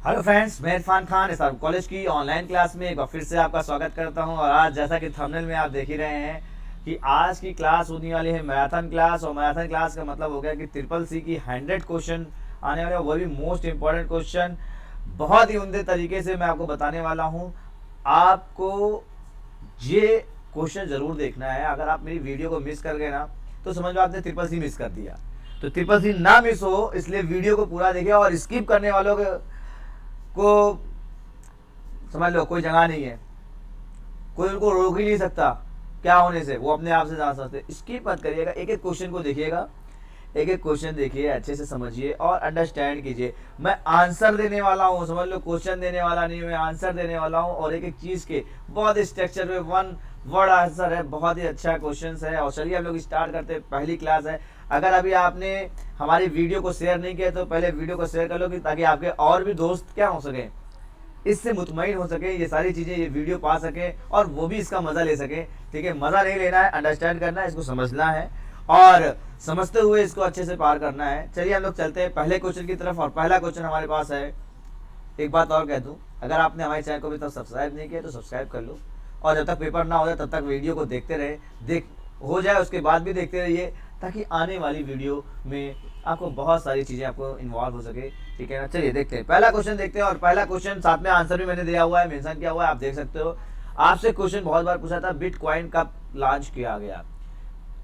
Hello friends, मैं इरफान खान इस college की ऑनलाइन क्लास में एक बार फिर से आपका स्वागत करता हूं। और आज जैसा कि थंबनेल में आप देख ही रहे हैं कि आज की क्लास होने वाली है मैराथन क्लास। और मैराथन क्लास का मतलब हो गया कि ट्रिपल सी की 100 क्वेश्चन आने वाले हैं, वो भी मोस्ट इंपॉर्टेंट क्वेश्चन। बहुत ही उम्दे तरीके से मैं आपको बताने वाला हूँ। आपको ये क्वेश्चन जरूर देखना है। अगर आप मेरी वीडियो को मिस कर गए ना तो समझ लो आपने ट्रिपल सी मिस कर दिया। तो ट्रिपल सी ना मिस हो इसलिए वीडियो को पूरा देखिए। और स्किप करने वालों को समझ लो कोई जगह नहीं है, कोई उनको रोक ही नहीं सकता क्या होने से, वो अपने आप से जान सकते। स्किप मत करिएगा, एक एक क्वेश्चन को देखिएगा, एक एक क्वेश्चन देखिए, अच्छे से समझिए और अंडरस्टैंड कीजिए। मैं आंसर देने वाला हूँ, समझ लो क्वेश्चन देने वाला नहीं, मैं आंसर देने वाला हूँ। और एक एक चीज के बहुत स्ट्रक्चर में वन वर्ड आंसर है, बहुत ही अच्छा क्वेश्चन है। और चलिए हम लोग स्टार्ट करते हैं, पहली क्लास है। अगर अभी आपने हमारी वीडियो को शेयर नहीं किया तो पहले वीडियो को शेयर कर लो, ताकि आपके और भी दोस्त क्या हो सके, इससे मुतमईन हो सके, ये सारी चीजें ये वीडियो पा सके और वो भी इसका मजा ले सके। ठीक है, मजा नहीं लेना है, अंडरस्टैंड करना है, इसको समझना है और समझते हुए इसको अच्छे से पार करना है। चलिए हम लोग चलते हैं पहले क्वेश्चन की तरफ। और पहला क्वेश्चन हमारे पास है, एक बात और कह दूं, अगर आपने हमारे चैनल को अभी तक सब्सक्राइब नहीं किया तो सब्सक्राइब कर लो। और जब तक पेपर ना हो जाए तब तक वीडियो को देखते रहे, देख हो जाए उसके बाद भी देखते रहिए, ताकि आने वाली वीडियो में आपको बहुत सारी चीज़ें आपको इन्वॉल्व हो सके। ठीक है ना, चलिए देखते हैं पहला क्वेश्चन देखते हैं। और पहला क्वेश्चन साथ में आंसर भी मैंने दिया हुआ है, मेंशन किया हुआ है, आप देख सकते हो। आपसे क्वेश्चन बहुत बार पूछा था, बिटकॉइन कब लॉन्च किया गया।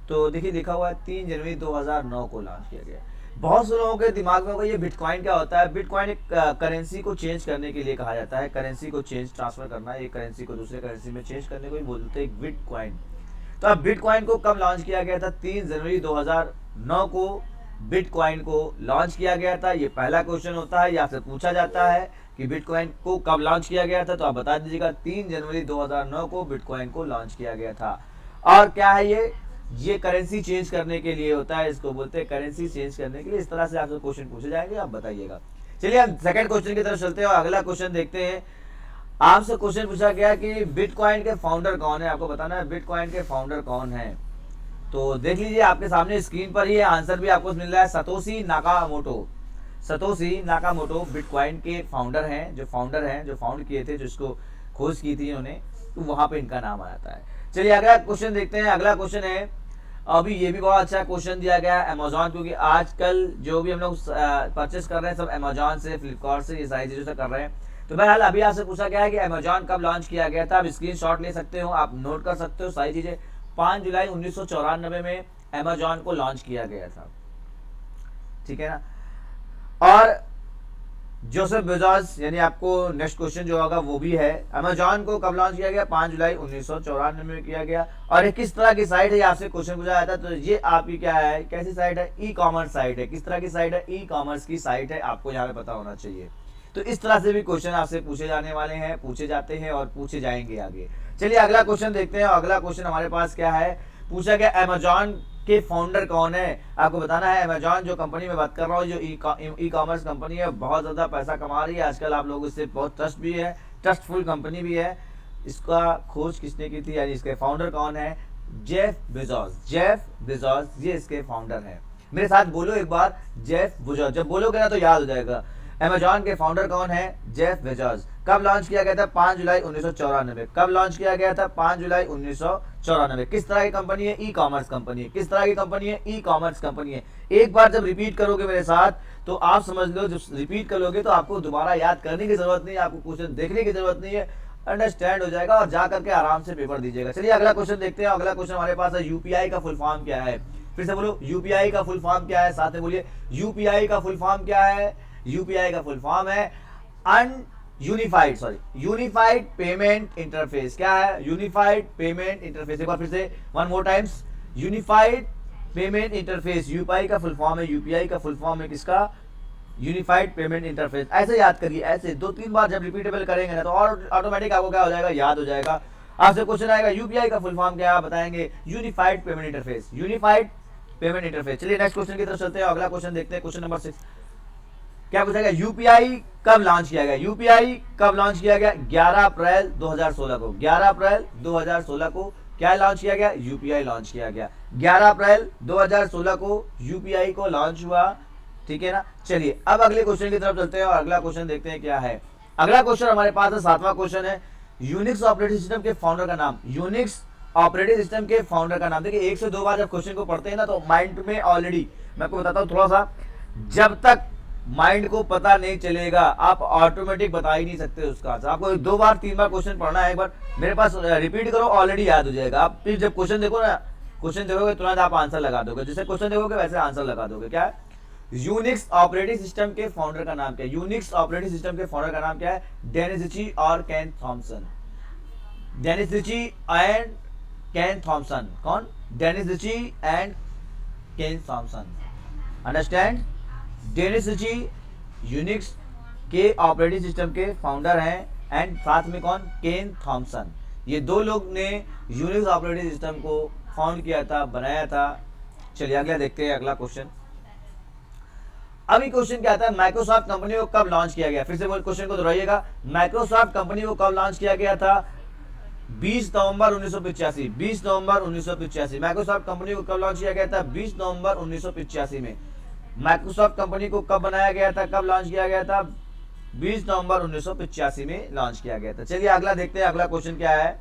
तो देखिए लिखा हुआ है 3 जनवरी 2009 को लॉन्च किया गया। बहुत से लोगों के दिमाग में होगा ये बिटकॉइन क्या होता है। बिटकॉइन एक करेंसी को चेंज करने के लिए कहा जाता है, करेंसी को चेंज ट्रांसफर करना, एक करेंसी को दूसरे करेंसी में चेंज करने को ही बोलते हैं बिटकॉइन। तो अब बिटकॉइन को कब लॉन्च किया गया था, 3 जनवरी 2009 को बिटकॉइन को लॉन्च किया गया था। ये पहला क्वेश्चन होता है, या आपसे पूछा जाता है कि बिटकॉइन को कब लॉन्च किया गया था, तो आप बता दीजिएगा 3 जनवरी 2009 को बिटकॉइन को लॉन्च किया गया था। और क्या है ये करेंसी चेंज करने के लिए होता है, इसको बोलते हैं करेंसी चेंज करने के लिए। इस तरह से आपसे क्वेश्चन पूछे जाएंगे, आप बताइएगा। चलिए हम सेकंड क्वेश्चन की तरफ चलते हैं और अगला क्वेश्चन देखते हैं। आपसे क्वेश्चन पूछा गया कि बिटकॉइन के फाउंडर कौन है, आपको बताना है बिटकॉइन के फाउंडर कौन है। तो देख लीजिए आपके सामने स्क्रीन पर ही आंसर भी आपको मिल रहा है, Satoshi Nakamoto. Satoshi Nakamoto bitcoin के फाउंडर हैं, जो फाउंड किए थे, जिसको खोज की थी उन्होंने, तो वहां पे इनका नाम आता है। चलिए अगला क्वेश्चन देखते हैं। अगला क्वेश्चन है, अभी ये भी बहुत अच्छा क्वेश्चन दिया गया है अमेजोन, क्योंकि आजकल जो भी हम लोग परचेस कर रहे हैं सब अमेजोन से, फ्लिपकार्ट से, ये सारी चीजों से कर रहे हैं। तो बहरहाल अभी आपसे पूछा गया है कि अमेजोन कब लॉन्च किया गया था। आप स्क्रीनशॉट ले सकते हो, आप नोट कर सकते हो सारी चीजें। 5 जुलाई 1994 में अमेजोन को लॉन्च किया गया था। ठीक है ना। और जोसेफ बेजोस, यानी आपको नेक्स्ट क्वेश्चन जो होगा वो भी है, अमेजोन को कब लॉन्च किया गया, 5 जुलाई 1994 में किया गया। और ये किस तरह की साइट है, आपसे क्वेश्चन पूछा जाता है। तो ये आपकी क्या है, कैसी साइट है, ई कॉमर्स साइट है। किस तरह की साइट है, ई कॉमर्स की साइट है, आपको यहाँ पे पता होना चाहिए। तो इस तरह से भी क्वेश्चन आपसे पूछे जाने वाले हैं, पूछे जाते हैं और पूछे जाएंगे आगे। चलिए अगला क्वेश्चन देखते हैं। अगला क्वेश्चन हमारे पास क्या है, पूछा गया अमेजोन के फाउंडर कौन है। आपको बताना है अमेजोन जो कंपनी में बात कर रहा हूँ, जो ई कॉमर्स कंपनी है, बहुत ज्यादा पैसा कमा रही है आजकल। आप लोग इससे बहुत ट्रस्ट भी है, ट्रस्टफुल कंपनी भी है। इसका खोज किसने की थी, यानी इसके फाउंडर कौन है, जेफ बेजोस। जेफ बेजोस ये इसके फाउंडर है। मेरे साथ बोलो एक बार, जेफ बेजोस। जब बोलोगे ना तो याद हो जाएगा। अमेजॉन के फाउंडर कौन है, जेफ बेजोस। कब लॉन्च किया गया था, 5 जुलाई 1994। कब लॉन्च किया गया था, 5 जुलाई 1994। किस तरह की कंपनी है, ई कॉमर्स कंपनी है। किस तरह की कंपनी है, ई कॉमर्स कंपनी है। एक बार जब रिपीट करोगे मेरे साथ तो आप समझ लो, जब रिपीट करोगे तो आपको दोबारा याद करने की जरूरत नहीं है, आपको क्वेश्चन देखने की जरूरत नहीं है, अंडरस्टैंड हो जाएगा और जा करके आराम से पेपर दीजिएगा। चलिए अगला क्वेश्चन देखते हैं। अगला क्वेश्चन हमारे पास है, यूपीआई का फुल फॉर्म क्या है। फिर से बोलो, यूपीआई का फुल फॉर्म क्या है, साथ में बोलिए यूपीआई का फुल फॉर्म क्या है। यूपीआई का फुल फॉर्म है यूनिफाइड पेमेंट इंटरफेस। क्या है, यूनिफाइड पेमेंट इंटरफेस। एक बार फिर से, one more times, unified payment interface. UPI का फुल फॉर्म है, यूपीआई का फुल फॉर्म है किसका, यूनिफाइड पेमेंट इंटरफेस। ऐसे याद करिए, ऐसे 2-3 बार जब रिपीटेबल करेंगे ना तो और ऑटोमेटिक आपको क्या हो जाएगा, याद हो जाएगा। आपसे क्वेश्चन आएगा यूपीआई का फुल फॉर्म क्या है, आप बताएंगे unified payment interface, unified payment interface. चलिए नेक्स्ट क्वेश्चन की तरफ चलते हैं। अगला क्वेश्चन देखते हैं, क्वेश्चन नंबर 6। क्या पूछा गया, यूपीआई कब लॉन्च किया गया। यूपीआई कब लॉन्च किया गया, 11 अप्रैल 2016 को। 11 अप्रैल 2016 को क्या लॉन्च किया गया, यूपीआई लॉन्च किया गया। 11 अप्रैल 2016 को यूपीआई को लॉन्च हुआ। ठीक है ना। चलिए अब अगले क्वेश्चन की तरफ चलते हैं और अगला क्वेश्चन देखते हैं क्या है। अगला क्वेश्चन हमारे पास है, 7वां क्वेश्चन है, यूनिक्स ऑपरेटिंग सिस्टम के फाउंडर का नाम। यूनिक्स ऑपरेटिंग सिस्टम के फाउंडर का नाम। देखिए 1 से 2 बार जब क्वेश्चन को पढ़ते हैं ना तो माइंड में ऑलरेडी, मैं आपको बताता हूँ थोड़ा सा, जब तक माइंड को पता नहीं चलेगा आप ऑटोमेटिक बता ही नहीं सकते उसका आंसर। आपको 2 बार 3 बार क्वेश्चन पढ़ना है, एक बार मेरे पास रिपीट करो, ऑलरेडी याद हो जाएगा। आप फिर जब क्वेश्चन देखो ना, क्वेश्चन देखोगे तुरंत आप आंसर लगा दोगे, जैसे क्वेश्चन देखोगे वैसे आंसर लगा दोगे। क्या है? यूनिक्स ऑपरेटिंग सिस्टम के फाउंडर का नाम क्या है? यूनिक्स ऑपरेटिंग सिस्टम के फाउंडर का नाम क्या है? डेनिस रिची और Ken Thompson. Dennis Ritchie and Ken Thompson. कौन? Dennis Ritchie and Ken Thompson. Understand? Dennis Ritchie Unix के ऑपरेटिंग सिस्टम के फाउंडर हैं एंड साथ में कौन? Ken Thompson. ये 2 लोग ने यूनिक्स ऑपरेटिंग सिस्टम को फाउंड किया था, बनाया था। चलिए अगला देखते हैं, अगला क्वेश्चन। अभी क्वेश्चन क्या आता है, माइक्रोसॉफ्ट कंपनी को कब लॉन्च किया गया? फिर से क्वेश्चन को दोहराइएगा। माइक्रोसॉफ्ट कंपनी को कब लॉन्च किया गया था? 20 नवंबर 1985। 20 नवंबर 1985 माइक्रोसॉफ्ट कंपनी को कब लॉन्च किया गया था? 20 नवंबर 1985 में। माइक्रोसॉफ्ट कंपनी को कब बनाया गया था, कब लॉन्च किया गया था? 20 नवंबर 1985 में लॉन्च किया गया था। चलिए अगला देखते हैं, अगला क्वेश्चन क्या है।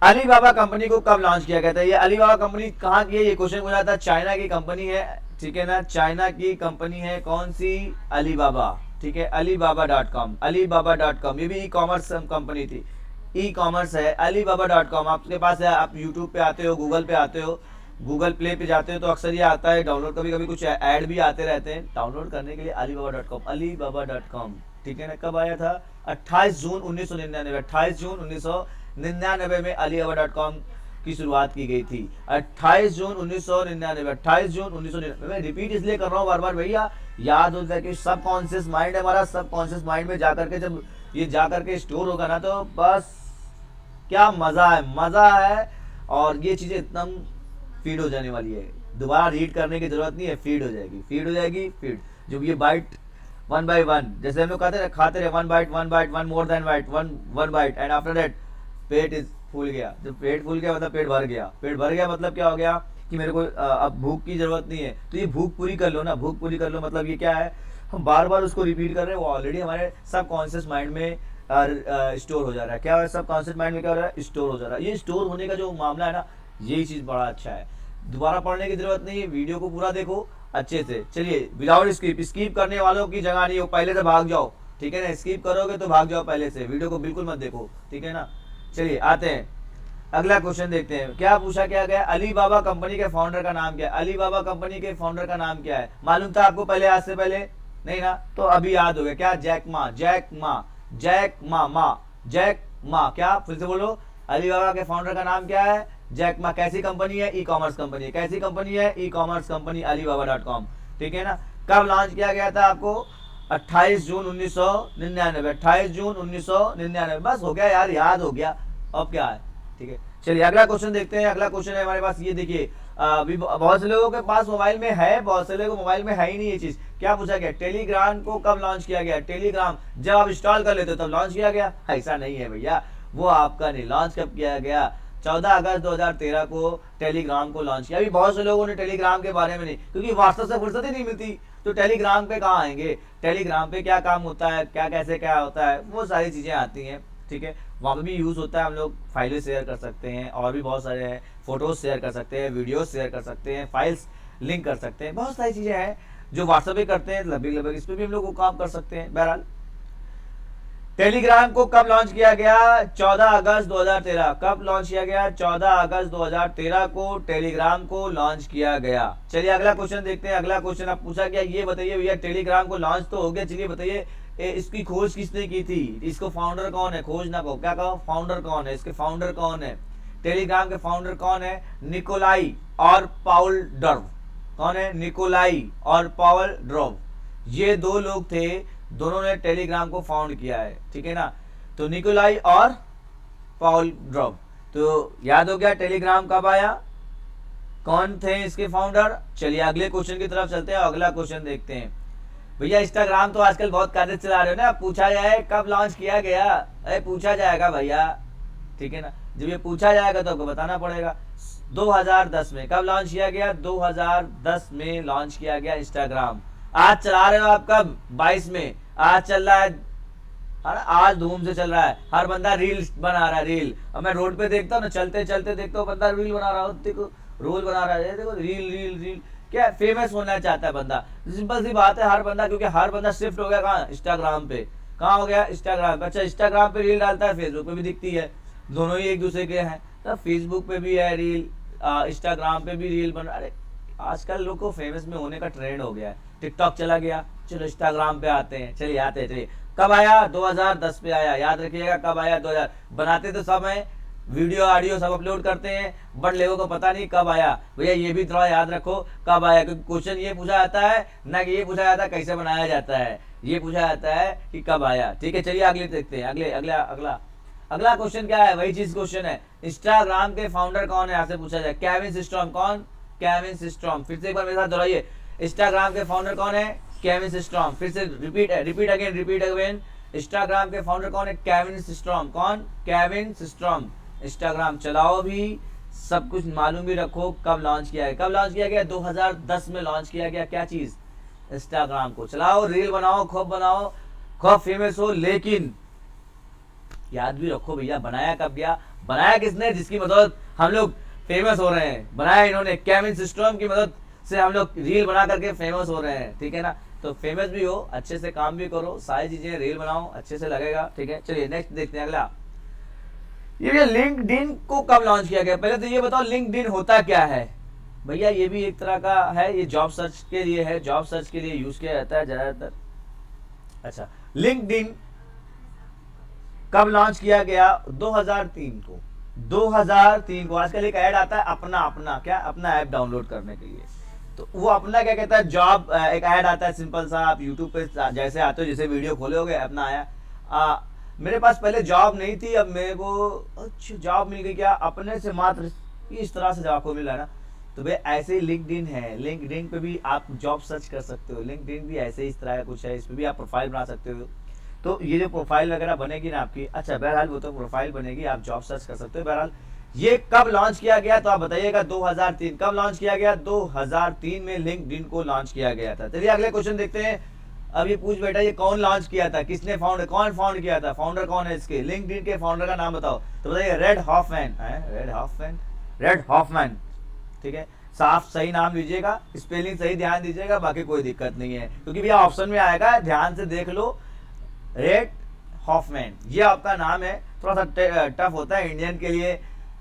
अलीबाबा कंपनी को कब लॉन्च किया गया था? ये अलीबाबा कंपनी कहाँ की है? ये क्वेश्चन हो जाता है, चाइना की कंपनी है, ठीक है ना। चाइना की कंपनी है, कौन सी? अलीबाबा, ठीक है। alibaba.com, alibaba.com, ये भी ई कॉमर्स कंपनी थी, ई कॉमर्स है। alibaba.com आपके पास है, आप यूट्यूब पे आते हो, गूगल पे आते हो, गूगल प्ले पे जाते हो तो अक्सर ये आता है डाउनलोड, कभी कभी कुछ ऐड भी आते रहते हैं डाउनलोड करने के लिए। alibaba.com, alibaba.com, ठीक है ना। कब आया था? 28 जून 1999। 28 जून 1999 में alibaba.com की शुरुआत की गई थी। 28 जून 1999, 28 जून 1999। मैं रिपीट इसलिए कर रहा हूँ बार बार भैया, याद हो जाए कि सब कॉन्शियस माइंड है हमारा, सब कॉन्शियस माइंड में जाकर के जब ये जाकर के स्टोर होगा ना तो बस क्या मजा है, मजा है। और ये चीजें एकदम फीड हो जाने वाली है, दोबारा रीड करने की जरूरत नहीं है, फीड हो जाएगी, फीड हो जाएगी, फीड। जब ये बाइट 1 by 1, जैसे हम लोग खाते रहे 1 bite 1 bite 1 more than bite 1 bite and after that पेट इज फूल गया। जब पेट फूल गया मतलब पेट भर गया। पेट भर गया मतलब क्या हो गया कि मेरे को अब भूख की जरूरत नहीं है, तो ये भूख पूरी कर लो ना, भूख पूरी कर लो मतलब ये क्या है, हम बार बार उसको रिपीट कर रहे हैं, वो ऑलरेडी हमारे सब कॉन्शियस माइंड में स्टोर हो जा रहा है। क्या है? सब कॉन्शियस माइंड में क्या हो रहा है? स्टोर हो जा रहा है। ये स्टोर होने का जो मामला है ना, यही चीज बड़ा अच्छा है। दोबारा पढ़ने की जरूरत नहीं है, वीडियो को पूरा देखो अच्छे से। चलिए विदाउट स्किप करने वालों की जगह नहीं हो, पहले से भाग जाओ, ठीक है ना। स्किप करोगे तो भाग जाओ पहले से, वीडियो को बिल्कुल मत देखो, ठीक है ना। चलिए आते हैं, अगला क्वेश्चन देखते हैं। क्या पूछा क्या गया? अलीबाबा कंपनी के फाउंडर का नाम क्या है? अलीबाबा कंपनी के फाउंडर का नाम क्या है? मालूम था आपको पहले, आज से पहले नहीं ना, तो अभी याद हो गया। क्या? Jack Ma, Jack Ma, Jack Ma, मा, जैक मा। क्या? फिर से बोलो, अलीबाबा के फाउंडर का नाम क्या है? Jack Ma. कैसी कंपनी है? ई कॉमर्स कंपनी है। कैसी कंपनी है? ई कॉमर्स कंपनी, alibaba.com, ठीक है ना। कब लॉन्च किया गया था आपको? 28 जून 1999। 28 जून 1999, बस हो गया यार, याद हो गया, अब क्या है, ठीक है। चलिए अगला क्वेश्चन देखते हैं। अगला क्वेश्चन है हमारे पास, ये देखिए, अभी बहुत से लोगों के पास मोबाइल में है, बहुत से लोगों को मोबाइल में है ही नहीं ये चीज। क्या पूछा गया? टेलीग्राम को कब लॉन्च किया गया? टेलीग्राम जब आप इंस्टॉल कर लेते हो तब लॉन्च किया गया? ऐसा नहीं है भैया, वो आपका नहीं। लॉन्च कब किया गया? 14 अगस्त 2013 को टेलीग्राम को लॉन्च किया। अभी बहुत से लोगों ने टेलीग्राम के बारे में नहीं, क्योंकि व्हाट्सएप से फुर्सत ही नहीं मिलती, तो टेलीग्राम पे कहाँ आएंगे? टेलीग्राम पे क्या काम होता है, क्या कैसे क्या होता है, वो सारी चीजें आती हैं, ठीक है। वहाँ पे भी यूज होता है, हम लोग फाइलें शेयर कर सकते हैं, और भी बहुत सारे हैं, फोटोज शेयर कर सकते हैं, वीडियोज शेयर कर सकते हैं, फाइल्स लिंक कर सकते हैं, बहुत सारी चीजें हैं जो व्हाट्सएप पे करते हैं, लगभग इस पर भी हम लोग काम कर सकते हैं। बहरहाल टेलीग्राम को कब लॉन्च किया गया? 14 अगस्त 2013। कब लॉन्च किया गया? 14 अगस्त 2013 को टेलीग्राम को लॉन्च किया गया। चलिए अगला क्वेश्चन देखते हैं। अगला क्वेश्चन आप पूछा गया, ये बताइए भैया, टेलीग्राम को लॉन्च तो हो गया, चलिए बताइए इसकी खोज किसने की थी? इसको फाउंडर कौन है? खोज ना कहो, क्या कहो, फाउंडर कौन है? इसके फाउंडर कौन है? टेलीग्राम के फाउंडर कौन है? निकोलाई और पाउल डर्व। कौन है? निकोलाई और पाउल ड्रव, ये 2 लोग थे, दोनों ने टेलीग्राम को फाउंड किया है, ठीक है ना। तो निकोलाई और पाउल ड्रव, तो याद हो गया टेलीग्राम कब आया, कौन थे इसके फाउंडर। चलिए अगले क्वेश्चन की तरफ चलते हैं, अगला क्वेश्चन देखते हैं। भैया इंस्टाग्राम तो आजकल बहुत कायदे चला रहे हो ना, पूछा जाए कब लॉन्च किया गया, अरे पूछा जाएगा भैया, ठीक है ना। जब ये पूछा जाएगा तो आपको बताना पड़ेगा। 2010 में कब लॉन्च किया गया? 2010 में लॉन्च किया गया इंस्टाग्राम। आज चला रहे हो आप कब? 22 में। आज चल रहा है, आज धूम से चल रहा है, हर बंदा रील बना रहा है, रील। अब मैं रोड पे देखता हूँ ना, चलते चलते देखता हूँ बंदा रील बना रहा हो, देखो रोल बना रहा है, देखो रील रील रील। क्या फेमस होना चाहता है बंदा, सिंपल सी बात है, हर बंदा, क्योंकि हर बंदा शिफ्ट हो गया कहाँ? इंस्टाग्राम पे। कहाँ हो गया? इंस्टाग्राम पे। अच्छा, इंस्टाग्राम पे रील डालता है, फेसबुक पे भी दिखती है, दोनों ही एक दूसरे के हैं। तो फेसबुक पे भी है रील, इंस्टाग्राम पे भी रील बन। अरे आजकल लोग को फेमस में होने का ट्रेंड हो गया है। टिकटॉक चला गया, चलो इंस्टाग्राम पे आते हैं, चलिए आते हैं, चलिए। कब आया? 2010 पे आया, याद रखिएगा कब आया? 2000। बनाते तो सब हैं, वीडियो ऑडियो सब अपलोड करते हैं, बट लोगों को पता नहीं कब आया। भैया ये भी थोड़ा याद रखो कब आया, क्योंकि क्वेश्चन ये पूछा जाता है ना कि ये पूछा जाता है कैसे बनाया जाता है, ये पूछा जाता है कि कब आया। ठीक है, चलिए अगले देखते हैं। अगले अगला अगला अगला क्वेश्चन क्या है? वही चीज क्वेश्चन है, इंस्टाग्राम के फाउंडर कौन है? यहाँ से पूछा जाए। केविन सिस्टर्म। कौन? केविन सिस्टर्म। फिर से एक बार मेरे साथ दोहराइए, इंस्टाग्राम के फाउंडर कौन है? केविन सिस्टर्म। फिर से रिपीट अगेन। इंस्टाग्राम के फाउंडर कौन है? केविन सिस्टर्म। कौन? केविन सिस्टर्म। इंस्टाग्राम चलाओ भी, सब कुछ मालूम भी रखो कब लॉन्च किया गया। कब लॉन्च किया गया? 2010 में लॉन्च किया गया। क्या चीज? इंस्टाग्राम को। चलाओ, रील बनाओ, खूब फेमस हो, लेकिन याद भी रखो भैया बनाया कब गया? बनाया किसने? जिसकी मदद हम लोग फेमस हो रहे हैं, बनाया इन्होंने। केविन सिस्टर्म की मदद से हम लोग रील बना करके फेमस हो रहे हैं। ठीक है ना, तो फेमस भी हो, अच्छे से काम भी करो, सारी चीजें, रील बनाओ, अच्छे से लगेगा। ठीक है, चलिए नेक्स्ट देखते हैं अगला। ये लिंक्डइन को कब लॉन्च किया गया? पहले तो ये बताओ लिंक्डइन होता क्या है? भैया ये भी एक तरह का है, ये जॉब सर्च के लिए है, जॉब सर्च के लिए यूज किया जाता है ज्यादातर। अच्छा, लिंक्डइन कब लॉन्च किया गया? 2003 को। 2003 को। आजकल एक ऐड आता है अपना क्या, अपना ऐप डाउनलोड करने के लिए, तो वो अपना क्या कहता है, जॉब, एक ऐड आता है सिंपल सा, आप यूट्यूब पे जैसे आते हो, जैसे वीडियो खोलोगे अपना आया। मेरे पास पहले जॉब नहीं थी, अब मेरे को अच्छा जॉब मिल गई। क्या? अपने से मात्र इस तरह से जॉब को मिला ना, तो भाई ऐसे ही लिंक्डइन है, लिंक्डइन पे भी आप जॉब सर्च कर सकते हो। लिंक्डइन भी ऐसे ही इस तरह का कुछ है, इस पे भी आप प्रोफाइल बना सकते हो। तो ये जो प्रोफाइल वगैरह बनेगी ना आपकी, अच्छा बहरहाल वो तो प्रोफाइल बनेगी, आप जॉब सर्च कर सकते हो। बहरहाल ये कब लॉन्च किया गया? तो आप बताइएगा 2003। कब लॉन्च किया गया? 2003 में लिंक्डइन को लॉन्च किया गया था। चलिए अगले क्वेश्चन देखते हैं। अब ये पूछ बैठा, ये कौन लॉन्च किया था, किसने कौन फाउंड किया था, फाउंडर कौन है इसके? लिंक्डइन के फाउंडर का नाम बताओ। तो बताइए रेड हॉफमैन। ठीक है, साफ सही नाम लीजिएगा, स्पेलिंग सही ध्यान दीजिएगा, बाकी कोई दिक्कत नहीं है, क्योंकि भैया ऑप्शन में आएगा, ध्यान से देख लो। रेड हॉफमैन ये आपका नाम है, थोड़ा सा टफ होता है इंडियन के लिए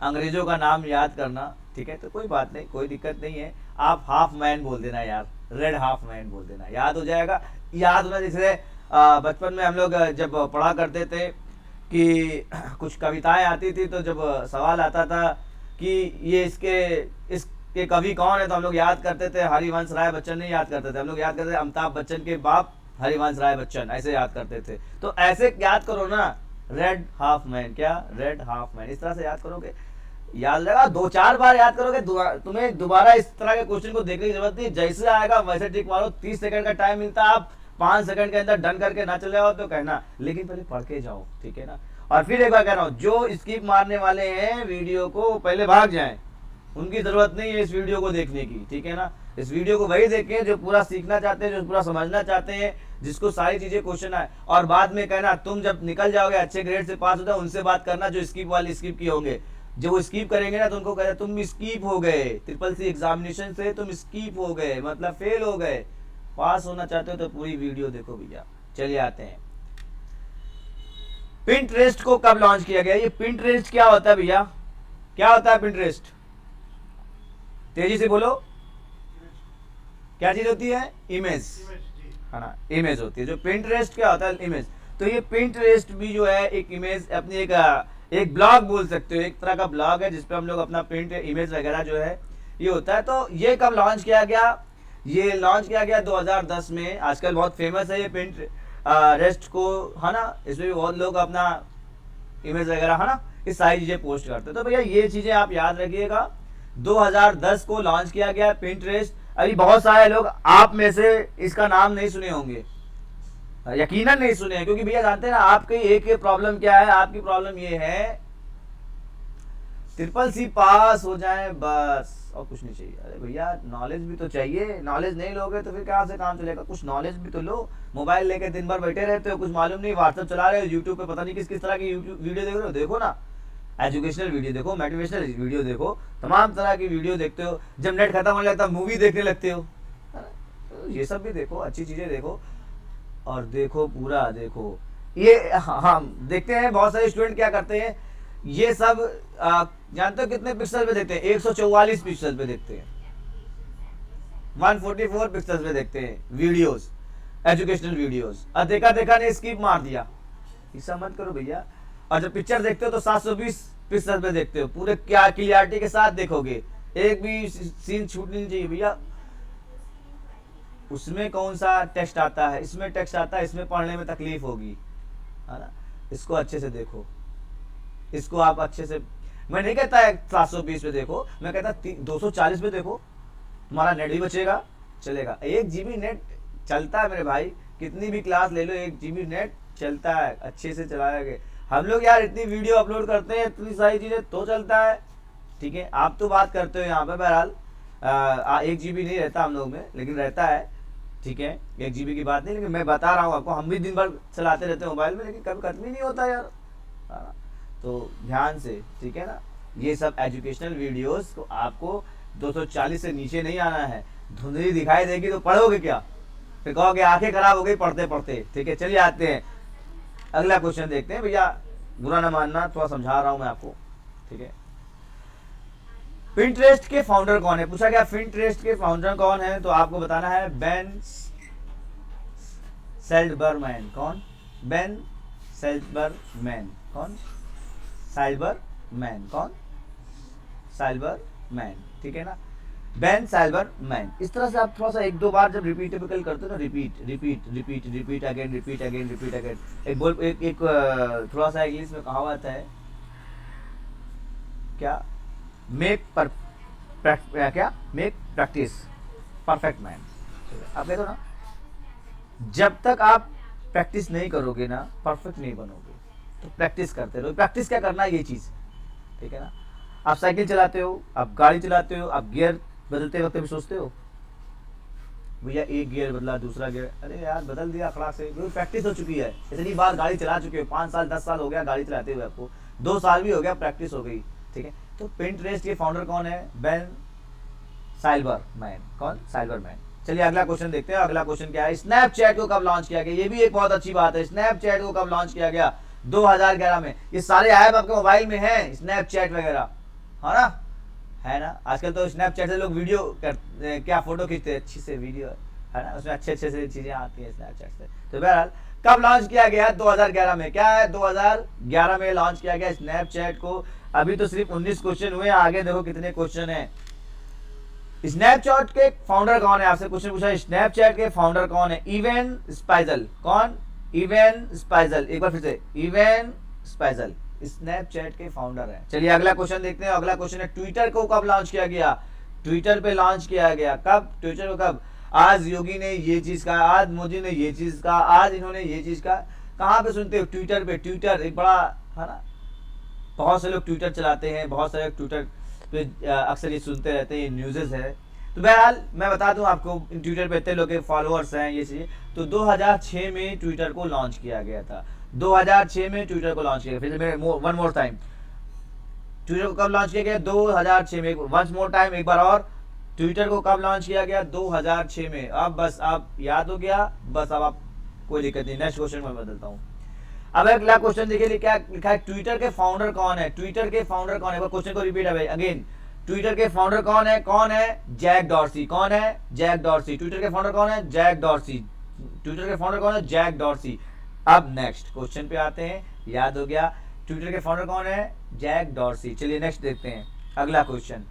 अंग्रेजों का नाम याद करना। ठीक है, तो कोई बात नहीं, कोई दिक्कत नहीं है, आप हाफ मैन बोल देना यार, रेड हाफ मैन बोल देना, याद हो जाएगा। याद होना, जैसे बचपन में हम लोग जब पढ़ा करते थे कि कुछ कविताएं आती थी, तो जब सवाल आता था कि ये इसके कवि कौन है, तो हम लोग याद करते थे हरिवंश राय बच्चन नहीं याद करते थे, हम लोग याद करते थे अमिताभ बच्चन के बाप हरिवंश राय बच्चन, ऐसे याद करते थे। तो ऐसे याद करो ना, रेड हाफ मैन, क्या रेड हाफ मैन, इस तरह से याद करोगे, याद लगा, 2-4 बार याद करोगे, तुम्हें दोबारा इस तरह के क्वेश्चन को देखने की जरूरत नहीं, जैसे आएगा वैसे टिक मारो। 30 सेकंड का टाइम मिलता है, आप 5 सेकंड के अंदर डन करके ना चले आओ तो कहना, लेकिन पहले पढ़ के जाओ। ठीक है ना, और फिर एक बार कह रहा हूँ, जो स्किप मारने वाले हैं वीडियो को पहले भाग जाएं, उनकी जरूरत नहीं है इस वीडियो को देखने की। ठीक है ना, इस वीडियो को वही देखें जो पूरा सीखना चाहते हैं, जो पूरा समझना चाहते हैं, जिसको सारी चीजें क्वेश्चन आए। और बाद में कहना, तुम जब निकल जाओगे अच्छे ग्रेड से पास हो जाओ, उनसे बात करना जो स्किप वाले स्किप किए होंगे, जो वो स्किप करेंगे ना, तो उनको कहते तुम स्किप हो गए, ट्रिपल सी एग्जामिनेशन से तुम स्किप हो गए, मतलब फेल हो गए। पास होना चाहते हो तो पूरी वीडियो देखो भैया। चलिए आते हैं, पिंटरेस्ट को कब लॉन्च किया गया? ये पिंटरेस्ट क्या होता है भैया, क्या होता है पिंटरेस्ट? तेजी से बोलो, क्या चीज होती है? इमेज, है ना, इमेज होती है। जो पिंटरेस्ट क्या होता है? इमेज। तो ये पिंटरेस्ट भी जो है एक इमेज, अपनी एक ब्लॉग बोल सकते हो, एक तरह का ब्लॉग है जिसपे हम लोग अपना प्रिंट इमेज वगैरह जो है ये होता है। तो ये कब लॉन्च किया गया? ये लॉन्च किया गया 2010 में। आजकल बहुत फेमस है ये पिंटरेस्ट को, है ना, इसमें भी बहुत लोग अपना इमेज वगैरह, है ना, इस सारी चीजें पोस्ट करते हैं। तो भैया ये चीजें आप याद रखिएगा, 2010 को लॉन्च किया गया पिंटरेस्ट। अभी बहुत सारे लोग आप में से इसका नाम नहीं सुने होंगे, यकीनन नहीं सुने हैं, क्योंकि भैया जानते हैं ना आपकी एक प्रॉब्लम क्या है, आपकी प्रॉब्लम ये है ट्रिपल सी पास हो जाए बस, और कुछ नहीं चाहिए। अरे भैया नॉलेज भी तो चाहिए, नॉलेज नहीं लोगे तो फिर कहाँ से काम चलेगा, कुछ नॉलेज भी तो लो। मोबाइल लेके दिन भर बैठे रहते हो, कुछ मालूम नहीं, व्हाट्सएप चला रहे हो, यूट्यूब पे पता नहीं किस किस तरह की यूट्यूब वीडियो देख रहे हो, देखो ना, एजुकेशनल वीडियो देखो, मोटिवेशनल वीडियो देखो, तमाम तरह की वीडियो देखते हो। जब नेट खत्म होने लगता है मूवी देखने लगते हो, तो ये सब भी देखो, अच्छी चीजें देखो, और देखो पूरा देखो। ये हाँ देखते हैं बहुत सारे स्टूडेंट क्या करते हैं, ये सब जानते हो कितने पिक्सल पे देखते हैं, 144 पिक्सल पे देखते हैं, 144 पिक्सल पे देखते हैं वीडियोस, एजुकेशनल वीडियोस, और देखा देखा ने स्किप मार दिया। ऐसा मत करो भैया। और जब पिक्चर देखते हो तो 720 पिक्सल पे देखते हो, पूरे क्या क्लियरिटी के साथ देखोगे, एक भी सीन छूटनी नहीं चाहिए भैया। उसमें कौन सा टेक्स्ट आता है, इसमें टेक्स्ट आता है, इसमें पढ़ने में तकलीफ होगी, है ना। इसको अच्छे से देखो, इसको आप अच्छे से, मैं नहीं कहता है 720 पे देखो, मैं कहता 240 पे देखो, तुम्हारा नेट भी बचेगा, चलेगा। 1 GB नेट चलता है मेरे भाई, कितनी भी क्लास ले लो 1 GB नेट चलता है, अच्छे से चलाएंगे। हम लोग यार इतनी वीडियो अपलोड करते हैं, इतनी सारी चीजें तो चलता है, ठीक है। आप तो बात करते हो यहाँ पे, बहरहाल 1 GB नहीं रहता हम लोग में, लेकिन रहता है, ठीक है। 1 GB की बात नहीं, लेकिन मैं बता रहा हूँ आपको, हम भी दिन भर चलाते रहते हैं मोबाइल में, लेकिन कभी खत्म ही नहीं होता यार, है ना। तो ध्यान से, ठीक है ना। ये सब एजुकेशनल वीडियोस को आपको 240 से नीचे नहीं आना है। धुंधली दिखाई देगी तो पढ़ोगे क्या, फिर कहोगे आंखें खराब हो गई पढ़ते पढ़ते, ठीक है। चलिए आते हैं अगला क्वेश्चन देखते हैं भैया, बुरा ना मानना, थोड़ा समझा रहा हूं मैं आपको, ठीक है। पिंटरेस्ट के फाउंडर कौन है, पूछा गया पिंटरेस्ट के फाउंडर कौन है, तो आपको बताना है बेन सेल्डबर्गमैन। कौन? बेन सेल्डबर्गमैन। कौन? साइलबर्गमैन। कौन? साइलबर्गमैन, ठीक है ना, बेन साइलबर्गमैन। इस तरह से आप थोड़ा सा 1-2 बार जब रिपीटेबल करते हो ना, repeat repeat repeat repeat again, repeat again, repeat again. एक थोड़ा सा इंग्लिश में कहावत है, क्या, मेक प्रैक्टिस परफेक्ट मैन। आप कहते हो ना, जब तक आप प्रैक्टिस नहीं करोगे ना, परफेक्ट नहीं बनोगे। तो प्रैक्टिस करते रहो। प्रैक्टिस क्या करना है, ये चीज, ठीक है ना। आप साइकिल चलाते हो, आप गाड़ी चलाते हो, आप गियर बदलते वक्त भी सोचते हो भैया एक गियर बदला, दूसरा गियर, अरे यार बदल दिया खड़ा से, प्रैक्टिस हो चुकी है, इतनी बार गाड़ी चला चुके हो, 5 साल 10 साल हो गया गाड़ी चलाते हुए, आपको 2 साल भी हो गया, प्रैक्टिस हो गई, ठीक है। तो पिंटरेस्ट के फाउंडर कौन है? बेन साइलबर्गमैन। कौन? साइलबर्गमैन। चलिए अगला क्वेश्चन देखते हैं। अगला क्वेश्चन क्या है, स्नैपचैट को कब लॉन्च किया गया, ये भी एक बहुत अच्छी बात है। स्नैपचैट को कब लॉन्च किया गया? 2011 में। ये सारे ऐप आपके मोबाइल में हैं, स्नैपचैट वगैरह, है ना, है ना। आजकल तो स्नैपचैट से लोग वीडियो क्या फोटो खींचते हैं, अच्छी से वीडियो, है ना, उसमें अच्छे अच्छे से चीजें आती हैं स्नैपचैट से। तो बहरहाल कब लॉन्च किया गया? 2011 में। क्या है? 2011 में लॉन्च किया गया स्नैपचैट को। अभी तो सिर्फ 19 क्वेश्चन हुए, आगे देखो कितने क्वेश्चन हैं। स्नैपचैट के फाउंडर कौन है? आपसे क्वेश्चन पूछा, स्नैपचैट के फाउंडर कौन है? इवन स्पाइजल। कौन? इवन स्पाइजल। एक बार फिर से, इवन स्पाइजल स्नैपचैट के फाउंडर है। चलिए अगला क्वेश्चन देखते हैं। अगला क्वेश्चन है, ट्विटर को कब लॉन्च किया गया? ट्विटर पे लॉन्च किया गया कब? ट्विटर को कब? आज योगी ने ये चीज कहा, आज मोदी ने ये चीज कहा, आज इन्होंने ये चीज कहा। कहां पे सुनते हो? ट्विटर पे। ट्विटर एक बड़ा, है ना, बहुत से लोग ट्विटर चलाते हैं, बहुत सारे ट्विटर पे अक्सर ये सुनते रहते हैं, ये न्यूज़ है। तो बहरहाल मैं बता दूं आपको, ट्विटर पे इतने लोग के फॉलोअर्स हैं, ये चीज़। तो 2006 में ट्विटर को लॉन्च किया गया था। 2006 में ट्विटर को लॉन्च किया गया। फिर वन मोर टाइम, ट्विटर को कब लॉन्च किया गया? 2006 में। वंस मोर टाइम, एक बार और, ट्विटर को कब लॉन्च किया गया? 2006 में। अब बस आप याद हो गया, बस अब आप कोई दिक्कत नहीं। नेक्स्ट क्वेश्चन मैं बदलता हूँ। अब अगला क्वेश्चन देखिए क्या लिखा है, ट्विटर के फाउंडर कौन है? ट्विटर के फाउंडर कौन है? क्वेश्चन को रिपीट है अगेन, ट्विटर के फाउंडर कौन है? कौन है? Jack Dorsey. कौन है? Jack Dorsey. ट्विटर के फाउंडर कौन है? Jack Dorsey. ट्विटर के फाउंडर कौन है? Jack Dorsey. अब नेक्स्ट क्वेश्चन पे आते हैं, याद हो गया ट्विटर के फाउंडर कौन है? Jack Dorsey. चलिए नेक्स्ट देखते हैं अगला क्वेश्चन।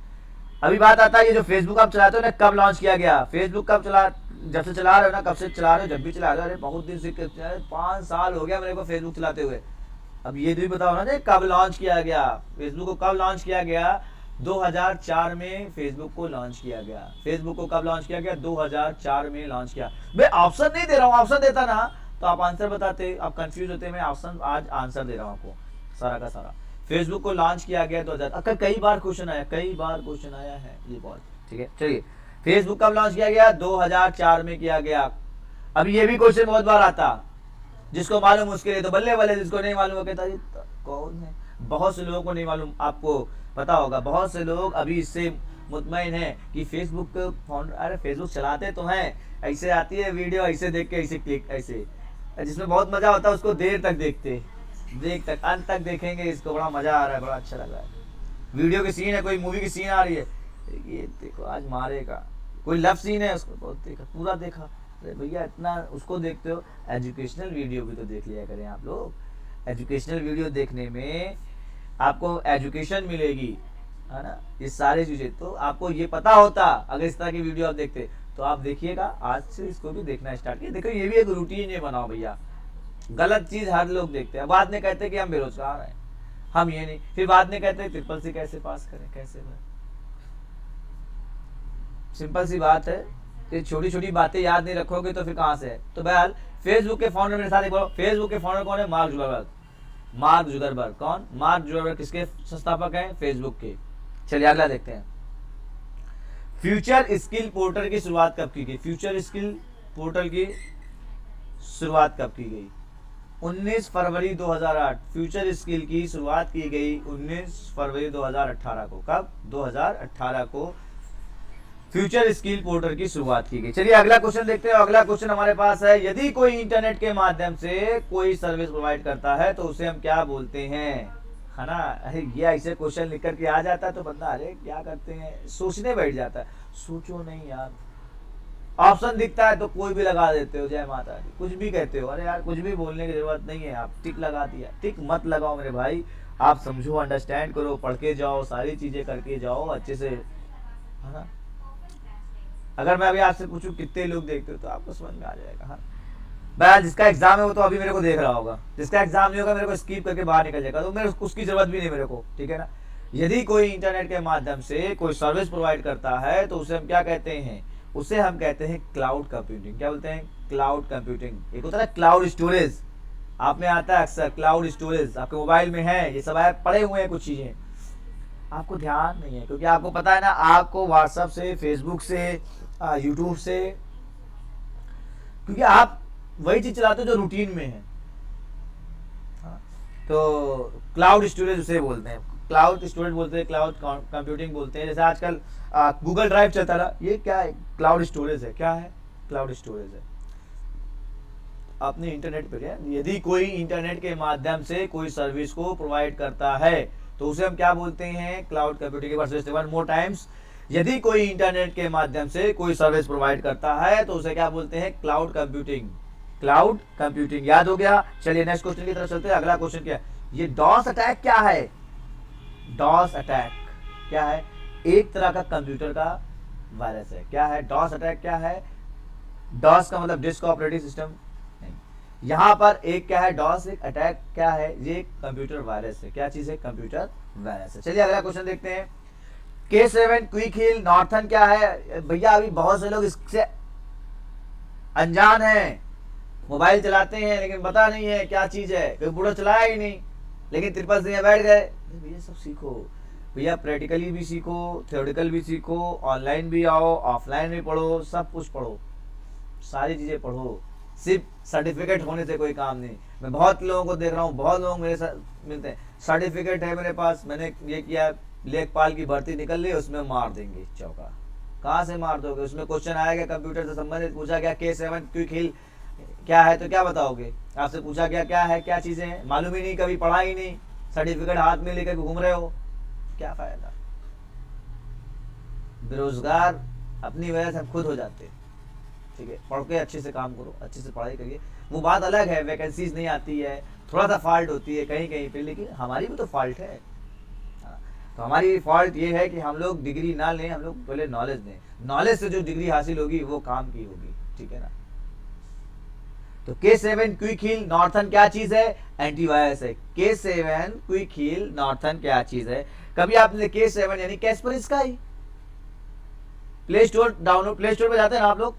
अभी बात आता है ये जो फेसबुक आप चलाते हो ना, कब लॉन्च किया गया? फेसबुक कब चला, जब से चला रहे हो ना, कब से चला रहे हो? जब भी चला रहे हो। अरे बहुत दिन से, 5 साल हो गया मेरे को फेसबुक चलाते हुए। अब ये भी बताओ ना कब लॉन्च किया गया? फेसबुक को कब लॉन्च किया गया? 2004 में फेसबुक को लॉन्च किया गया। फेसबुक को कब लॉन्च किया गया? 2004 में लॉन्च किया। मैं ऑप्शन नहीं दे रहा हूँ, ऑप्शन देता ना तो आप आंसर बताते, आप कंफ्यूज होते। मैं ऑप्शन आज आंसर दे रहा हूँ आपको सारा का सारा। फेसबुक को लॉन्च किया गया 2000, कई बार क्वेश्चन आया, कई बार क्वेश्चन आया है ये बहुत, ठीक है। चलिए, फेसबुक कब लॉन्च किया गया? 2004 में किया गया। अब ये भी क्वेश्चन बहुत बार आता, जिसको मालूम उसके लिए तो बल्ले बल्ले, जिसको नहीं मालूम वो कहता है कौन है। बहुत से लोगों को नहीं मालूम, आपको पता होगा बहुत से लोग अभी इससे मुतमईन है कि फेसबुक फाउंडर, अरे फेसबुक चलाते तो हैं, ऐसे आती है वीडियो, ऐसे देख के ऐसे क्लिक, ऐसे जिसमें बहुत मजा होता है उसको देर तक देखते, देख तक अंत तक देखेंगे, इसको बड़ा मजा आ रहा है, बड़ा अच्छा लग रहा है। वीडियो की सीन है, कोई मूवी की सीन आ रही है, ये देखो आज मारेगा, कोई लव सीन है उसको बहुत देखा, पूरा देखा। अरे भैया इतना उसको देखते हो, एजुकेशनल वीडियो भी तो देख लिया करें आप लोग। एजुकेशनल वीडियो देखने में आपको एजुकेशन मिलेगी, है ना, ये सारी चीजें तो आपको ये पता होता अगर इस तरह की वीडियो आप देखते, तो आप देखिएगा आज से इसको भी देखना स्टार्ट किया। देखो ये भी एक रूटीन ये बनाओ भैया, गलत चीज हर लोग देखते हैं, बाद में कहते हैं कि हम बेरोजगार हैं, हम ये नहीं, फिर बाद में कहते हैं ट्रिपल सी कैसे पास करें, कैसे भर। सिंपल सी बात है, ये छोटी छोटी बातें याद नहीं रखोगे तो फिर कहां से है। तो बहरहाल फेसबुक के फाउंडर, मेरे साथ बोलो, फेसबुक के फाउंडर कौन है? Mark Zuckerberg. मार्क जुकरबर्ग कौन? मार्क जुकरबर्ग किसके संस्थापक हैं? फेसबुक के। चलिए अगला देखते हैं, फ्यूचर स्किल पोर्टल की शुरुआत कब की गई? फ्यूचर स्किल पोर्टल की शुरुआत कब की गई? 19 फरवरी 2008। फ्यूचर स्किल की शुरुआत की गई 19 फरवरी 2018 को। कब? 2018 को फ्यूचर स्किल पोर्टल की शुरुआत की गई। चलिए अगला क्वेश्चन देखते हैं। अगला क्वेश्चन हमारे पास है, यदि कोई इंटरनेट के माध्यम से कोई सर्विस प्रोवाइड करता है तो उसे हम क्या बोलते हैं, है ना। अरे ये ऐसे क्वेश्चन लिख करके आ जाता है तो बंदा अरे क्या करते हैं सोचने बैठ जाता है। सोचो नहीं यार, ऑप्शन दिखता है तो कोई भी लगा देते हो, जय माता दी, कुछ भी कहते हो। अरे यार कुछ भी बोलने की जरूरत नहीं है, आप टिक लगा दिया। टिक मत लगाओ मेरे भाई, आप समझो, अंडरस्टैंड करो, पढ़ के जाओ, सारी चीजें करके जाओ अच्छे से, है ना। अगर मैं अभी आपसे पूछूं कितने लोग देखते हो तो आपको समझ में आ जाएगा। हाँ भाई, जिसका एग्जाम है वो तो अभी मेरे को देख रहा होगा, जिसका एग्जाम नहीं होगा मेरे को स्किप करके बाहर निकल जाएगा, तो मेरे उसकी जरूरत भी नहीं मेरे को, ठीक है ना। यदि कोई इंटरनेट के माध्यम से कोई सर्विस प्रोवाइड करता है तो उसे हम क्या कहते हैं? उसे हम कहते हैं क्लाउड कंप्यूटिंग। क्या बोलते हैं? Cloud computing. एक होता है क्लाउड स्टोरेज, आप में आता है अक्सर क्लाउड स्टोरेज, आपके मोबाइल में है, ये सब ऐप पड़े हुए हैं, कुछ चीजें आपको ध्यान नहीं है, क्योंकि आपको पता है ना, आपको व्हाट्सएप से, फेसबुक से, यूट्यूब से, क्योंकि आप वही चीज चलाते हो जो रूटीन में है। तो क्लाउड स्टोरेज उसे बोलते हैं, क्लाउड स्टोरेज बोलते हैं, क्लाउड कंप्यूटिंग बोलते हैं। जैसे आजकल गूगल ड्राइव चलता रहा, ये क्या है? क्लाउड स्टोरेज है। क्या है? क्लाउड स्टोरेज है। आपने इंटरनेट पे क्या, यदि कोई इंटरनेट के माध्यम से कोई सर्विस को प्रोवाइड करता है तो उसे हम क्या बोलते हैं? Cloud computing. One more times, यदि कोई इंटरनेट के माध्यम से कोई सर्विस प्रोवाइड करता है तो उसे क्या बोलते हैं? Cloud computing. क्लाउड कंप्यूटिंग याद हो गया। चलिए नेक्स्ट क्वेश्चन की तरफ चलते हैं। अगला क्वेश्चन क्या है? ये डॉस अटैक क्या है? डॉस अटैक क्या है? एक तरह का कंप्यूटर का वायरस है। क्या है डॉस अटैक? क्या है? डॉस का मतलब डिस्क ऑपरेटिंग सिस्टम नहीं, यहां पर एक क्या है? डॉस एक अटैक क्या है? ये कंप्यूटर वायरस है। क्या चीज है? कंप्यूटर वायरस है। चलिए अगला क्वेश्चन देखते हैं। K7 क्विक हील नॉर्थन क्या है? भैया अभी बहुत से लोग इससे अनजान हैं, मोबाइल चलाते हैं लेकिन पता नहीं है क्या चीज है, कोई बूढ़ा चलाया ही नहीं, लेकिन ट्रिपल सी में बैठ गए। भैया सब सीखो भैया, प्रैक्टिकली भी सीखो, थ्योरेटिकल भी सीखो, ऑनलाइन भी आओ, ऑफलाइन भी पढ़ो, सब कुछ पढ़ो, सारी चीजें पढ़ो। सिर्फ सर्टिफिकेट होने से कोई काम नहीं। मैं बहुत लोगों को देख रहा हूँ, बहुत लोग मेरे साथ मिलते हैं, सर्टिफिकेट है मेरे पास, मैंने ये किया, लेखपाल की भर्ती निकल रही है, उसमें मार देंगे चौका। कहाँ से मार दोगे? उसमें क्वेश्चन आएगा कंप्यूटर से संबंधित, पूछा गया K7 क्विक हील क्या है तो क्या बताओगे? आपसे पूछा गया क्या है, क्या चीजें हैं, मालूम ही नहीं, कभी पढ़ा ही नहीं, सर्टिफिकेट हाथ में लेकर घूम रहे हो, क्या फायदा? बेरोजगार अपनी वजह से हम खुद हो जाते हैं। ठीक है, पढ़ के अच्छे से काम करो, अच्छे से पढ़ाई करिए। वो बात अलग है, वैकेंसीज नहीं आती है, थोड़ा सा फॉल्ट होती है कहीं कहीं पे, लेकिन हमारी भी तो फॉल्ट है। तो हमारी फॉल्ट ये है कि हम लोग डिग्री ना लें, हम लोग पहले नॉलेज दें। नॉलेज से जो डिग्री हासिल होगी वो काम की होगी, ठीक है ना। तो K7 क्विक हील नॉर्थन क्या चीज है? एंटीवायरस है। K7 क्विक हील नॉर्थन क्या चीज है? कभी आपने K7 यानी कैस्परस्काई प्ले स्टोर पे जाते हैं ना आप लोग,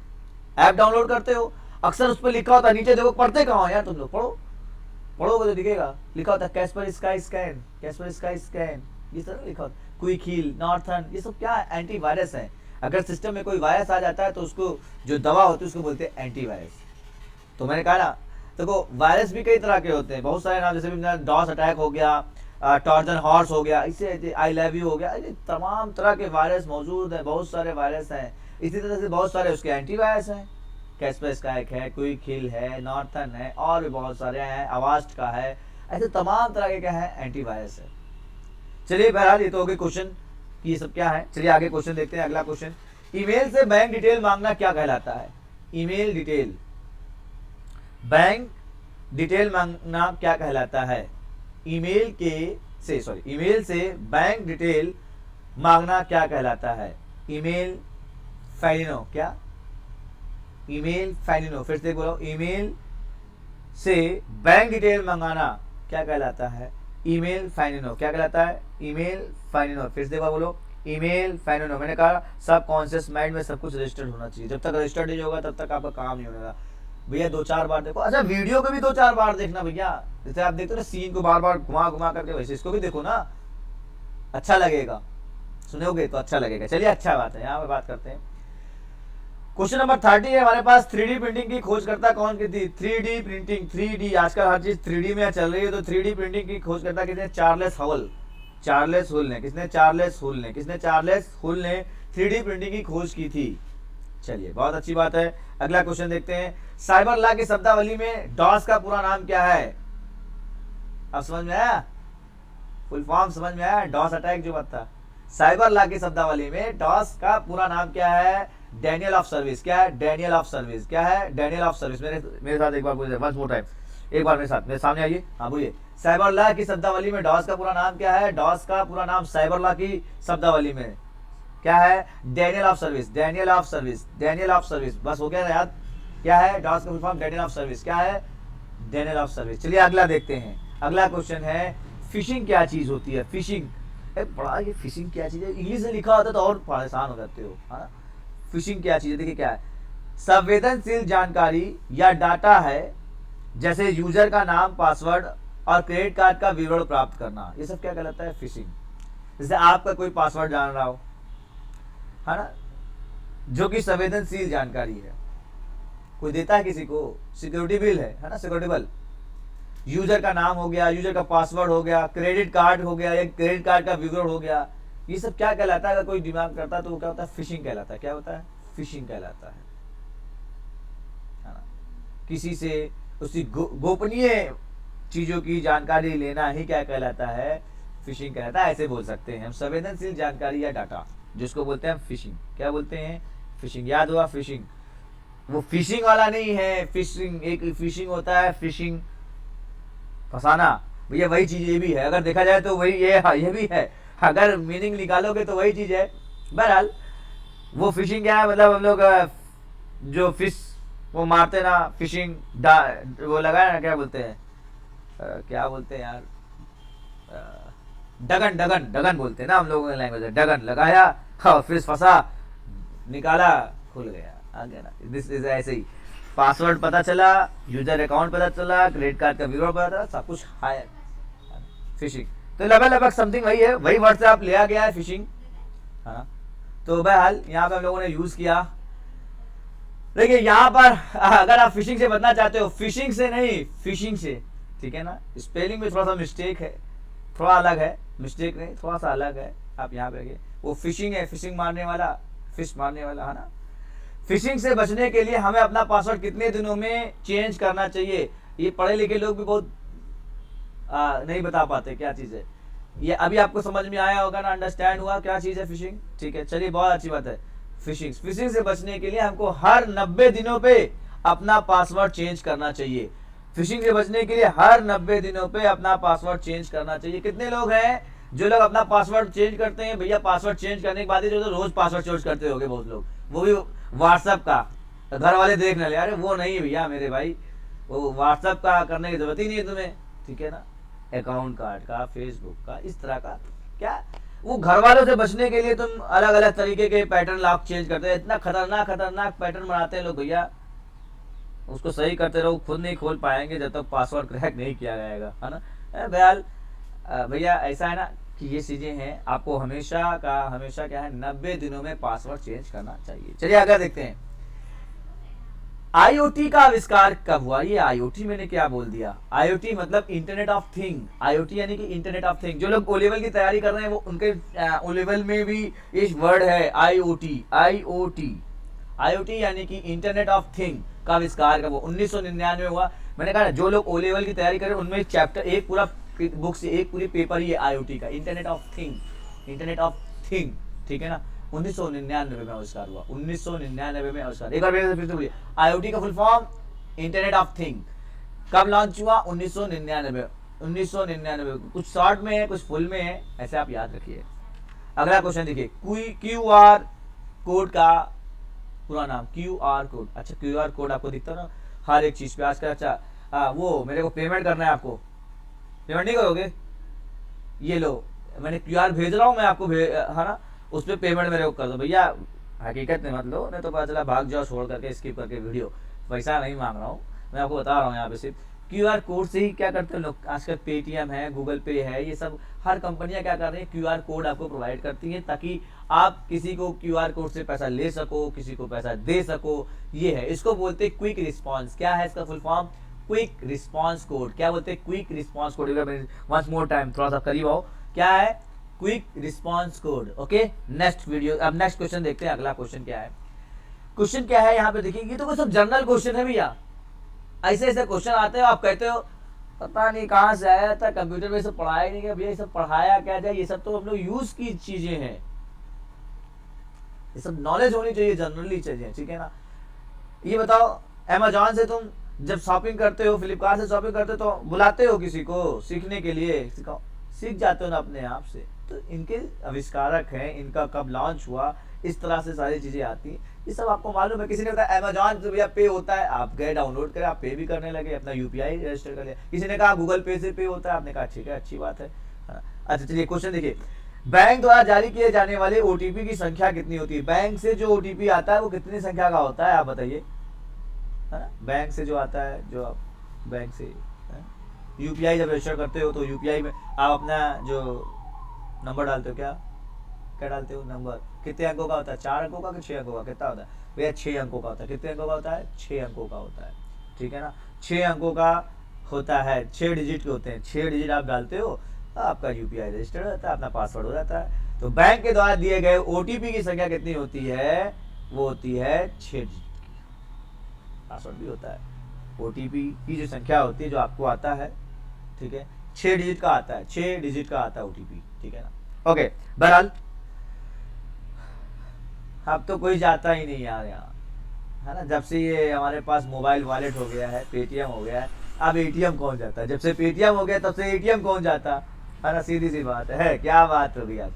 ऐप डाउनलोड करते हो, अक्सर उस पर लिखा होता है नीचे, देखो पढ़ते कहाँ हो यार तुम लोग? पढ़ो, पढ़ोगे तो दिखेगा, लिखा होता है Caspar sky scan, Caspar sky scan, ये सब लिखा होता है, क्विक हील, नॉर्थन, ये सब क्या है, एंटीवायरस है। अगर सिस्टम में कोई वायरस आ जाता है तो उसको जो दवा होती है उसको बोलते हैं एंटीवायरस। तो मैंने कहा ना, देखो वायरस भी कई तरह के होते हैं, बहुत सारे नाम, जैसे भी डॉस अटैक हो गया, टॉर्जन हॉर्स हो गया, इससे आई लव यू हो गया, तमाम तरह के वायरस मौजूद हैं, बहुत सारे वायरस हैं। इसी तरह से बहुत सारे उसके एंटीवायरस हैं, कैस्पर स्काई है, क्विक हिल है, नॉर्थन है, और भी बहुत सारे हैं, अवास्ट का है, ऐसे तमाम तरह के क्या है, एंटीवायरस है। चलिए बहरहाल ये तो हो गए क्वेश्चन कि ये सब क्या है। चलिए आगे क्वेश्चन देखते हैं। अगला क्वेश्चन, ईमेल से बैंक डिटेल मांगना क्या कहलाता है? ईमेल डिटेल, बैंक डिटेल मांगना क्या कहलाता है? ईमेल से बैंक डिटेल मांगना क्या कहलाता है? ईमेल फाइलिनो, क्या ईमेल फाइलिनो, फिर से बोलो, ईमेल से बैंक डिटेल मंगाना क्या कहलाता है? ईमेल फाइलिनो, क्या कहलाता है? ईमेल फाइलिनो, फिर से बोलो, ईमेल फाइलिनो। मैंने कहा सब कॉन्शियस माइंड में सब कुछ रजिस्टर्ड होना चाहिए, जब तक रजिस्टर्ड नहीं होगा तब तक आपका काम नहीं होगा भैया। 2-4 बार देखो, अच्छा वीडियो को भी 2-4 बार देखना भैया, जैसे आप देखते हो ना सीन को बार बार घुमा घुमा करके, वैसे इसको भी देखो ना, अच्छा लगेगा, सुनोगे तो अच्छा लगेगा। चलिए अच्छा बात है, यहाँ पे बात करते हैं। क्वेश्चन नंबर 30 है हमारे पास, 3D प्रिंटिंग की खोजकर्ता कौन की थी? 3D प्रिंटिंग, 3D, आजकल हर चीज 3D में चल रही है, तो 3D प्रिंटिंग की खोजकर्ता किसने? चार्लेस हवल, चार्लेस हुल ने। किसने? चार्लेस हुल ने। किसने? चार्लेस हुल ने 3D प्रिंटिंग की खोज की थी। चलिए बहुत अच्छी बात है। अगला क्वेश्चन देखते हैं, साइबर लॉ की शब्दावली में डॉस का पूरा नाम क्या है? अब समझ में आया, फुल फॉर्म समझ में आया, डॉस अटैक जो बात था। साइबर लॉ की शब्दावली में डॉस का पूरा नाम क्या है? Daniel of service. क्या है? Daniel of service. क्या है? Daniel of service. मेरे साथ एक बार बोलिए, वंस मोर टाइम, एक बार मेरे साथ, मेरे सामने आइए, हाँ बोलिए। साइबर लॉ की शब्दावली में डॉस का पूरा नाम क्या है? डॉस का पूरा नाम साइबर लॉ की शब्दावली में क्या है? Daniel of service, Daniel of service, Daniel of service. बस हो गया याद, क्या है? डॉस का full form Daniel of service. क्या है? Daniel of service. चलिए अगला देखते हैं। अगला क्वेश्चन है, फिशिंग क्या चीज होती है? फिशिंग, बड़ा ये फिशिंग क्या चीज है, इंग्लिश में लिखा होता तो और परेशान हो जाते हो, है ना। फिशिंग क्या चीज है? देखिए क्या है, संवेदनशील जानकारी या डाटा है, जैसे यूजर का नाम, पासवर्ड और क्रेडिट कार्ड का विवरण प्राप्त करना, ये सब क्या कहलाता है? फिशिंग। जैसे आपका कोई पासवर्ड जान रहा हो, है ना, जो कि संवेदनशील जानकारी है, कोई देता है किसी को, सिक्योरिटी बिल है ना, सिक्योरिटी बिल, यूजर का नाम हो गया, यूजर का पासवर्ड हो गया, क्रेडिट कार्ड हो गया, या क्रेडिट कार्ड का विवरण हो गया, ये सब क्या कहलाता है? अगर कोई डिमांड करता है तो वो क्या होता है? फिशिंग कहलाता है। क्या होता है? फिशिंग कहलाता है ना। किसी से उसकी गोपनीय चीजों की जानकारी लेना ही क्या कहलाता है? फिशिंग कहलाता है। ऐसे बोल सकते हैं हम, संवेदनशील जानकारी या डाटा, जिसको बोलते हैं फिशिंग। क्या बोलते हैं? फिशिंग। याद हुआ, फिशिंग वो फिशिंग वाला नहीं है, फिशिंग एक फिशिंग होता है, फिशिंग फंसाना, भैया वही चीज ये भी है, अगर देखा जाए तो वही ये भी है, अगर मीनिंग निकालोगे तो वही चीज है। बहरहाल वो फिशिंग क्या है, मतलब हम लोग जो फिश वो मारते ना, फिशिंग वो लगाया ना, क्या बोलते हैं, क्या बोलते हैं यार, डगन, डगन, डगन बोलते हैं ना हम लोगों की लैंग्वेज है। डगन लगाया, फिश फंसा, निकाला, खुल गया, आ गया ना। दिस इज ऐसे ही, पासवर्ड पता चला, यूजर अकाउंट पता चला, क्रेडिट कार्ड का विवरण पता चला, सब कुछ है फिशिंग। तो लगभग समथिंग वही है, वही वर्ड से आप लिया गया है फिशिंग, है ना। तो बहरहाल यहाँ पे हम लोगों ने यूज किया। देखिए यहाँ पर अगर आप फिशिंग से बचना चाहते हो, फिशिंग से नहीं, फिशिंग से, ठीक है ना। स्पेलिंग में थोड़ा सा मिस्टेक है, थोड़ा अलग है, मिस्टेक नहीं, थोड़ा सा अलग है। आप यहाँ पे वो फिशिंग है, फिशिंग मारने वाला, फिश मारने वाला, है ना। फिशिंग से बचने के लिए हमें अपना पासवर्ड कितने दिनों में चेंज करना चाहिए? ये पढ़े लिखे लोग भी बहुत नहीं बता पाते क्या चीज है ये। अभी आपको समझ में आया होगा ना, अंडरस्टैंड हुआ क्या चीज है फिशिंग? ठीक है, चलिए बहुत अच्छी बात है। फिशिंग से बचने के लिए हमको हर 90 दिनों पे अपना पासवर्ड चेंज करना चाहिए। फिशिंग से बचने के लिए हर 90 दिनों पे अपना पासवर्ड चेंज करना चाहिए। कितने लोग हैं जो लोग अपना पासवर्ड चेंज करते हैं? भैया पासवर्ड चेंज करने के बाद ही जो रोज पासवर्ड चेंज करते होंगे बहुत लोग, वो भी व्हाट्सएप का, घर वाले देख ना ले, अरे वो नहीं भैया मेरे भाई, वो व्हाट्सएप का करने की जरूरत ही नहीं है तुम्हें, ठीक है ना। अकाउंट कार्ड का, फेसबुक का, इस तरह का, क्या वो घर वालों से बचने के लिए तुम अलग अलग तरीके के पैटर्न लॉक चेंज करते हैं। इतना खतरनाक खतरनाक पैटर्न बनाते हैं लोग भैया, उसको सही करते रहो, खुद नहीं खोल पाएंगे जब तक पासवर्ड क्रैक नहीं किया जाएगा, है ना। बहरहाल भैया ऐसा है ना कि ये चीज़ें हैं, आपको हमेशा क्या है 90 दिनों में पासवर्ड चेंज करना चाहिए। चलिए आगे देखते हैं, आईओटी का आविष्कार कब हुआ। ये आईओटी मैंने क्या बोल दिया, आईओटी मतलब इंटरनेट ऑफ थिंग, आईओटी यानी कि इंटरनेट ऑफ थिंग। जो लोग ओ लेवल की तैयारी कर रहे हैं वो उनके ओ लेवल में भी इस वर्ड है आईओटी, आईओटी, आईओटी यानी कि इंटरनेट ऑफ थिंग का आविष्कार कब हुआ, 1999 हुआ। मैंने कहा जो लोग ओ लेवल की तैयारी कर रहे हैं उनमें चैप्टर एक पूरा बुक से एक पूरी पेपर ही है आईओटी का, internet of thing, internet of thing, ठीक है ना। 1999 में आविष्कार हुआ, 1999 में आविष्कार। एक बार फिर से बोलिए, आईओटी का full form internet of thing. कब लॉन्च हुआ, 1999, 1999। कुछ शॉर्ट में है कुछ फुल में है, ऐसे आप याद रखिए। अगला क्वेश्चन देखिए, क्यूआर कोड का पूरा नाम, क्यूआर कोड। अच्छा क्यूआर कोड आपको दिखता है ना हर एक चीज पे आजकल। अच्छा वो मेरे को पेमेंट करना है, आपको पेमेंट नहीं करोगे, ये लो मैंने क्यूआर भेज रहा हूँ मैं आपको, है ना, उस पर पेमेंट मेरे को कर दो भैया। हकीकत में मत लो, नहीं तो पता चला भाग जाओ छोड़ करके, स्किप करके वीडियो। पैसा नहीं मांग रहा हूँ मैं, आपको बता रहा हूँ यहाँ पे सिर्फ क्यूआर कोड से ही क्या करते हैं लोग आजकल, पेटीएम है, गूगल पे है, ये सब हर कंपनियां क्या कर रही है, क्यूआर कोड आपको प्रोवाइड करती हैं ताकि आप किसी को क्यूआर कोड से पैसा ले सको, किसी को पैसा दे सको। ये है, इसको बोलते हैं क्विक रिस्पॉन्स। क्या है इसका full form, quick response code. क्या बोलते हैं, quick response code. Once more time, थोड़ा सा करीब आओ, क्या है, quick response code. Okay next video, अब नेक्स्ट क्वेश्चन देखते हैं। अगला क्वेश्चन क्या है, क्वेश्चन क्या है यहाँ पे देखिए, ये तो सब जनरल क्वेश्चन है भैया। ऐसे ऐसे क्वेश्चन आते हो, आप कहते हो पता नहीं कहाँ से आया था, कंप्यूटर में सब पढ़ाया नहीं गया भैया, ये सब पढ़ाया क्या जाए, ये सब तो हम लोग यूज की चीजें हैं, ये सब नॉलेज होनी चाहिए, जनरली चीजें, ठीक है ना। ये बताओ, अमेजॉन से तुम जब शॉपिंग करते हो, फ्लिपकार्ट से शॉपिंग करते हो, तो बुलाते हो किसी को सीखने के लिए, सिखाओ, सीख जाते हो ना अपने आप से। तो इनके आविष्कारक हैं, इनका कब लॉन्च हुआ, इस तरह से सारी चीजें आती हैं, ये सब आपको मालूम है। किसी ने बताया अमेजॉन से भैया पे होता है, आप गए डाउनलोड करें, आप पे भी करने लगे, अपना यूपीआई रजिस्टर कर लिया। किसी ने कहा गूगल पे से पे होता है, आपने कहा ठीक है अच्छी बात है। अच्छा चलिए क्वेश्चन देखिए, बैंक द्वारा जारी किए जाने वाले ओटीपी की संख्या कितनी होती है। बैंक से जो ओटीपी आता है वो कितनी संख्या का होता है, आप बताइए, है ना। बैंक से जो आता है, जो आप बैंक से यूपीआई जब रजिस्टर करते हो तो यूपीआई में आप अपना जो नंबर डालते हो, क्या क्या डालते हो, नंबर कितने अंकों का होता है, 4 अंकों का कि 6 अंकों का, कितना होता है भैया, 6 अंकों का होता है। कितने अंकों का होता है, 6 अंकों का होता है, ठीक है ना, 6 अंकों का होता है, 6 डिजिट के होते हैं। 6 डिजिट आप डालते हो, आपका यूपीआई रजिस्टर हो जाता है, अपना पासवर्ड हो जाता है। तो बैंक के द्वारा दिए गए ओटीपी की संख्या कितनी होती है, वो होती है 6 डिजिट की। पासवर्ड भी होता है, ओटीपी की जो संख्या होती है, जो आपको आता है, ठीक है, 6 डिजिट का आता है, 6 डिजिट का आता है ओटीपी, ठीक है ना। ओके बहरहाल अब तो कोई जाता ही नहीं यार यहाँ, है ना। जब से ये हमारे पास मोबाइल वॉलेट हो गया है, पेटीएम हो गया है, अब एटीएम कौन जाता है। जब से पेटीएम हो गया तब से एटीएम कौन जाता है ना, सीधी सी बात है। क्या बात होगी आप,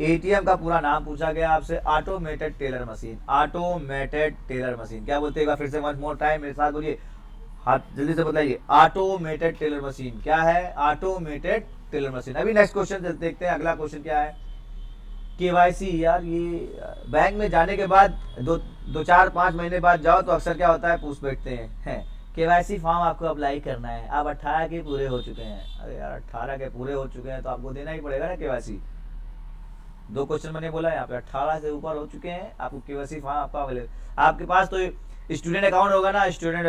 एटीएम का पूरा नाम पूछा गया आपसे, automated teller machine, automated teller machine. क्या बोलते हैं फिर से वन मोर टाइम मेरे साथ बोलिए, हाथ जल्दी से बताइए, ऑटोमेटेड टेलर मशीन। क्या है, ऑटोमेटेड टेलर मशीन। अभी नेक्स्ट क्वेश्चन देखते हैं, अगला क्वेश्चन क्या है, केवाईसी। यार ये बैंक में जाने के बाद दो 4-5 महीने बाद जाओ तो अक्सर क्या होता है, पूछ बैठते हैं केवाईसी फॉर्म आपको अप्लाई करना है, आप 18 के पूरे हो चुके हैं। अरे यार 18 के पूरे हो चुके हैं तो आपको देना ही पड़ेगा ना केवाईसी। 2 क्वेश्चन मैंने बोला यहाँ पे, 18 से ऊपर हो चुके हैं, आपको केवाईसी फॉर्म आपका अवेलेबल। आपके पास तो स्टूडेंट अकाउंट होगा ना, स्टूडेंट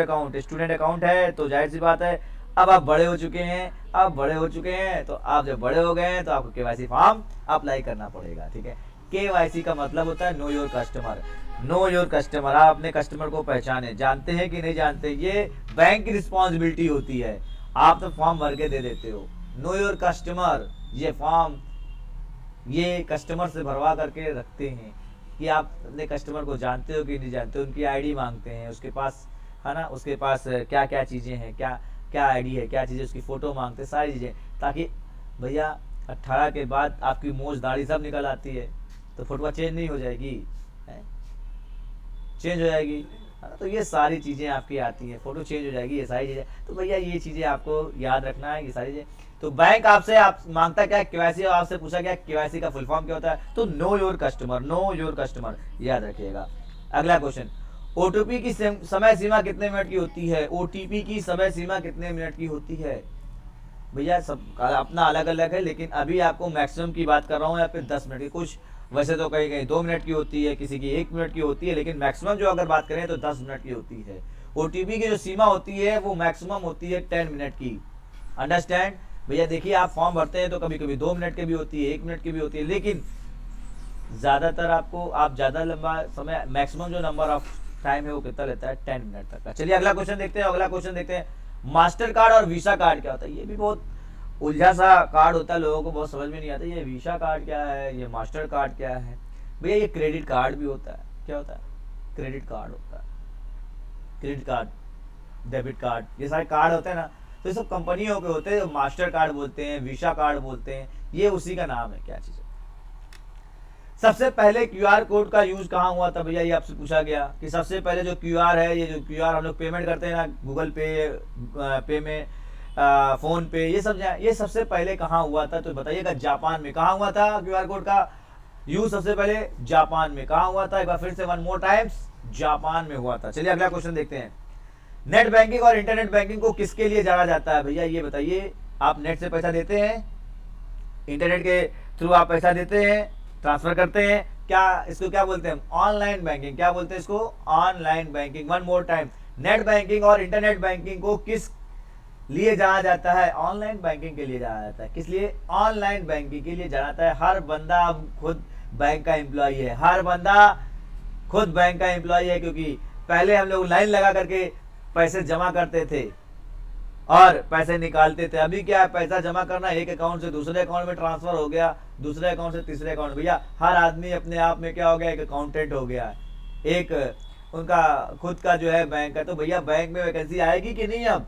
अकाउंट है तो जाहिर सी बात है, अब आप बड़े हो चुके हैं, तो आप जब बड़े हो गए हैं तो आपको केवाईसी फॉर्म अप्लाई करना पड़ेगा, ठीक है। केवाईसी का मतलब होता है know your customer, know your customer. आप अपने कस्टमर को पहचाने, जानते हैं कि नहीं जानते, ये बैंक की रिस्पॉन्सिबिलिटी होती है। आप तो फॉर्म भर के दे देते हो, नो योर कस्टमर, ये फॉर्म ये कस्टमर से भरवा करके रखते हैं कि आप अपने कस्टमर को जानते हो कि नहीं जानते, उनकी आईडी मांगते हैं, उसके पास, है ना, उसके पास क्या क्या चीज़ें हैं, क्या क्या आईडी है, क्या चीज़ें, उसकी फ़ोटो मांगते हैं, सारी चीज़ें, ताकि भैया 18 के बाद आपकी मूंछ दाढ़ी सब निकल आती है तो फोटो चेंज नहीं हो जाएगी, चेंज हो जाएगी, है ना। तो ये सारी चीज़ें आपकी आती हैं, फोटो चेंज हो जाएगी, ये सारी चीज़ें। तो भैया ये चीज़ें आपको याद रखना है, ये सारी चीज़ें। तो बैंक आपसे मांगता क्या, केवाईसी, आपसे पूछा गया केवाईसी का फुल फॉर्म क्या होता है, तो know your customer, know your customer, याद रखिएगा। अगला क्वेश्चन, ओटीपी की समय सीमा कितने मिनट की होती है? ओटीपी की समय सीमा कितने मिनट की होती है? भैया सब अपना अलग अलग है, लेकिन अभी आपको मैक्सिमम की बात कर रहा हूँ, या फिर 10 मिनट की। कुछ वैसे तो कहीं कहीं 2 मिनट की होती है, किसी की 1 मिनट की होती है, लेकिन मैक्सिमम जो अगर बात करें तो 10 मिनट की होती है। ओटीपी की जो सीमा होती है वो मैक्सिमम होती है 10 मिनट की। अंडरस्टैंड भैया? देखिए आप फॉर्म भरते हैं तो कभी कभी 2 मिनट की भी होती है, 1 मिनट की भी होती है, लेकिन ज़्यादातर आपको आप ज़्यादा लंबा समय, मैक्सिमम जो नंबर ऑफ टाइम है वो कितना लेता है? 10 मिनट तक का। चलिए अगला क्वेश्चन देखते हैं। अगला क्वेश्चन देखते हैं, मास्टर कार्ड और वीसा कार्ड क्या होता है? ये भी बहुत उलझा सा कार्ड होता है, लोगों को बहुत समझ में नहीं आता ये वीसा कार्ड क्या है, ये मास्टर कार्ड क्या है। भैया ये क्रेडिट कार्ड भी होता है। क्या होता है? क्रेडिट कार्ड होता है। क्रेडिट कार्ड, डेबिट कार्ड, ये सारे कार्ड होते हैं ना, तो ये सब कंपनियों के होते हैं। मास्टर कार्ड बोलते हैं, वीसा कार्ड बोलते हैं, ये उसी का नाम है। क्या चीज़ है? सबसे पहले क्यूआर कोड का यूज कहाँ हुआ था? भैया ये आपसे पूछा गया कि सबसे पहले जो क्यूआर है, ये जो क्यूआर हम लोग पेमेंट करते हैं ना, गूगल पे में, फोन पे, ये सब ये सबसे पहले कहाँ हुआ था? तो बताइएगा। जापान में। कहाँ हुआ था क्यूआर कोड का यूज? सबसे पहले जापान में। कहाँ हुआ था? एक बार फिर से वन मोर टाइम्स, जापान में हुआ था। चलिए अगला क्वेश्चन देखते हैं। नेट बैंकिंग और इंटरनेट बैंकिंग को किसके लिए जाना जाता है? भैया ये बताइए। आप नेट से पैसा देते हैं, इंटरनेट के थ्रू आप पैसा देते हैं, ट्रांसफर करते हैं, क्या इसको क्या बोलते हैं? Online banking. क्या बोलते हैं इसको? Online banking. One more time, net banking और इंटरनेट बैंकिंग को किस लिए जाना जाता है? ऑनलाइन बैंकिंग के लिए जाना जाता है। किस लिए? ऑनलाइन बैंकिंग के लिए जाना जाता है। हर बंदा अब खुद बैंक का एम्प्लॉय है, हर बंदा खुद बैंक का एम्प्लॉय है, क्योंकि पहले हम लोग लाइन लगा करके पैसे जमा करते थे और पैसे निकालते थे। अभी क्या है? पैसा जमा करना, एक अकाउंट से दूसरे अकाउंट में ट्रांसफर हो गया, दूसरे अकाउंट से तीसरे अकाउंट। भैया हर आदमी अपने आप में क्या हो गया? एक अकाउंटेंट हो गया, एक उनका खुद का जो है बैंक है। तो भैया बैंक में वैकेंसी आएगी कि नहीं? अब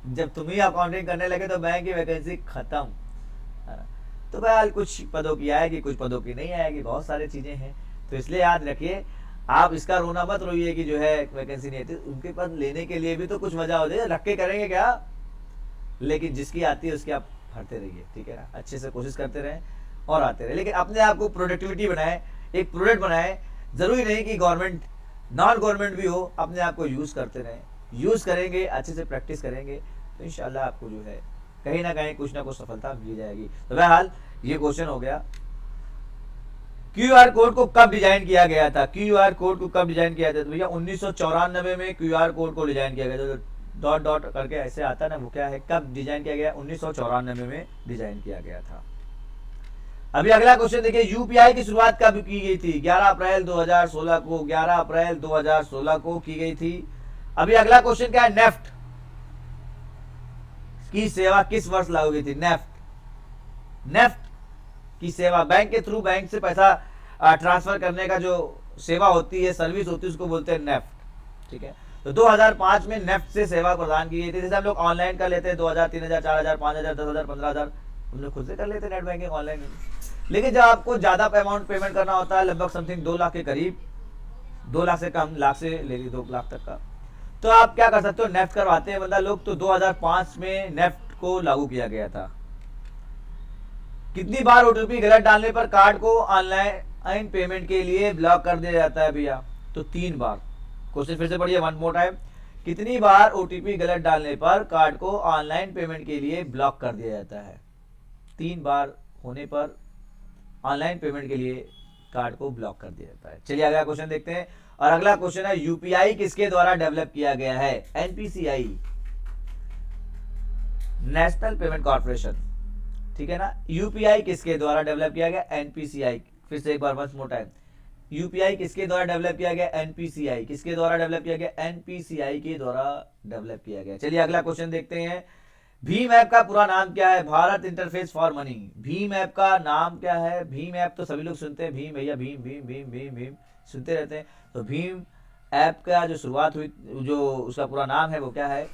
जब तुम ही अकाउंटिंग करने लगे तो बैंक की वैकेंसी खत्म। तो बहरहाल कुछ पदों की आएगी, कुछ पदों की नहीं आएगी, बहुत सारी चीजें हैं। तो इसलिए याद रखिए, आप इसका रोना मत रोइए कि जो है वैकेंसी नहीं आती। उनके पास लेने के लिए भी तो कुछ वजह हो जाए, रख के करेंगे क्या? लेकिन जिसकी आती है उसकी आप भरते रहिए, ठीक है ना? अच्छे से कोशिश करते रहें और आते रहे, लेकिन अपने आप को प्रोडक्टिविटी बनाए, एक प्रोडक्ट बनाए। जरूरी नहीं कि गवर्नमेंट, नॉन गवर्नमेंट भी हो, अपने आप को यूज करते रहें। यूज करेंगे, अच्छे से प्रैक्टिस करेंगे तो इंशाल्लाह आपको जो है कहीं ना कहीं कुछ ना कुछ सफलता मिल जाएगी। तो बहरहाल ये क्वेश्चन हो गया। क्यूआर कोड को कब डिजाइन किया गया था? क्यूआर कोड को कब डिजाइन किया था? तो भैया 1994 में क्यूआर कोड को डिजाइन किया गया था। डॉट डॉट करके ऐसे आता ना, वो क्या है? कब डिजाइन किया गया? 1994 में डिजाइन किया गया था। अभी अगला क्वेश्चन देखिए, यूपीआई की शुरुआत कब की गई थी? 11 अप्रैल 2016 को, 11 अप्रैल 2016 को की गई थी। अभी अगला क्वेश्चन क्या है? नेफ्ट की सेवा किस वर्ष लागू की थी? नेफ्ट की सेवा, बैंक के थ्रू बैंक से पैसा ट्रांसफर करने का जो सेवा होती है, सर्विस होती है, उसको बोलते हैं नेफ्ट, ठीक है? तो 2005 में नेफ्ट से सेवा प्रदान की गई थी। जैसे हम लोग ऑनलाइन कर लेते हैं 2000, 3000, 4000, 5000, 10,000, 15,000, हम लोग खुद से कर लेते हैं नेट बैंकिंग ऑनलाइन। लेकिन जब आपको ज्यादा अमाउंट पेमेंट करना होता है, लगभग समथिंग 2 लाख के करीब, 2 लाख से कम, लाख से ले ली 2 लाख तक का, तो आप क्या कर सकते हो? नेफ्ट करवाते हैं बंदा लोग। तो 2005 में नेफ्ट को लागू किया गया था। कितनी बार ओटीपी गलत डालने पर कार्ड को ऑनलाइन पेमेंट के लिए ब्लॉक कर दिया जाता है? भैया तो 3 बार। क्वेश्चन फिर से पढ़िए वन मोर टाइम। कितनी बार ओटीपी गलत डालने पर कार्ड को ऑनलाइन पेमेंट के लिए ब्लॉक कर दिया जाता है? 3 बार होने पर ऑनलाइन पेमेंट के लिए कार्ड को ब्लॉक कर दिया जाता है। चलिए अगला क्वेश्चन देखते हैं। और अगला क्वेश्चन है, यूपीआई किसके द्वारा डेवलप किया गया है? एनपीसीआई, नेशनल पेमेंट कॉर्पोरेशन, ठीक है ना? यूपीआई किसके द्वारा डेवलप किया गया? एनपीसीआई। फिर से एक बार वंस मोर टाइम, यूपीआई किसके द्वारा डेवलप किया गया? एनपीसीआई। किसके द्वारा डेवलप किया गया? एनपीसीआई के द्वारा डेवलप किया गया। चलिए अगला क्वेश्चन देखते हैं। भीम ऐप का पूरा नाम क्या है? Bharat interface for money. Bhim app का नाम क्या है? भीम ऐप तो सभी लोग सुनते हैं, भीम भैया, भीम भीम भीम भीम भीम सुनते रहते हैं। तो भीम ऐप का जो शुरुआत हुई, जो उसका पूरा नाम है वो क्या है?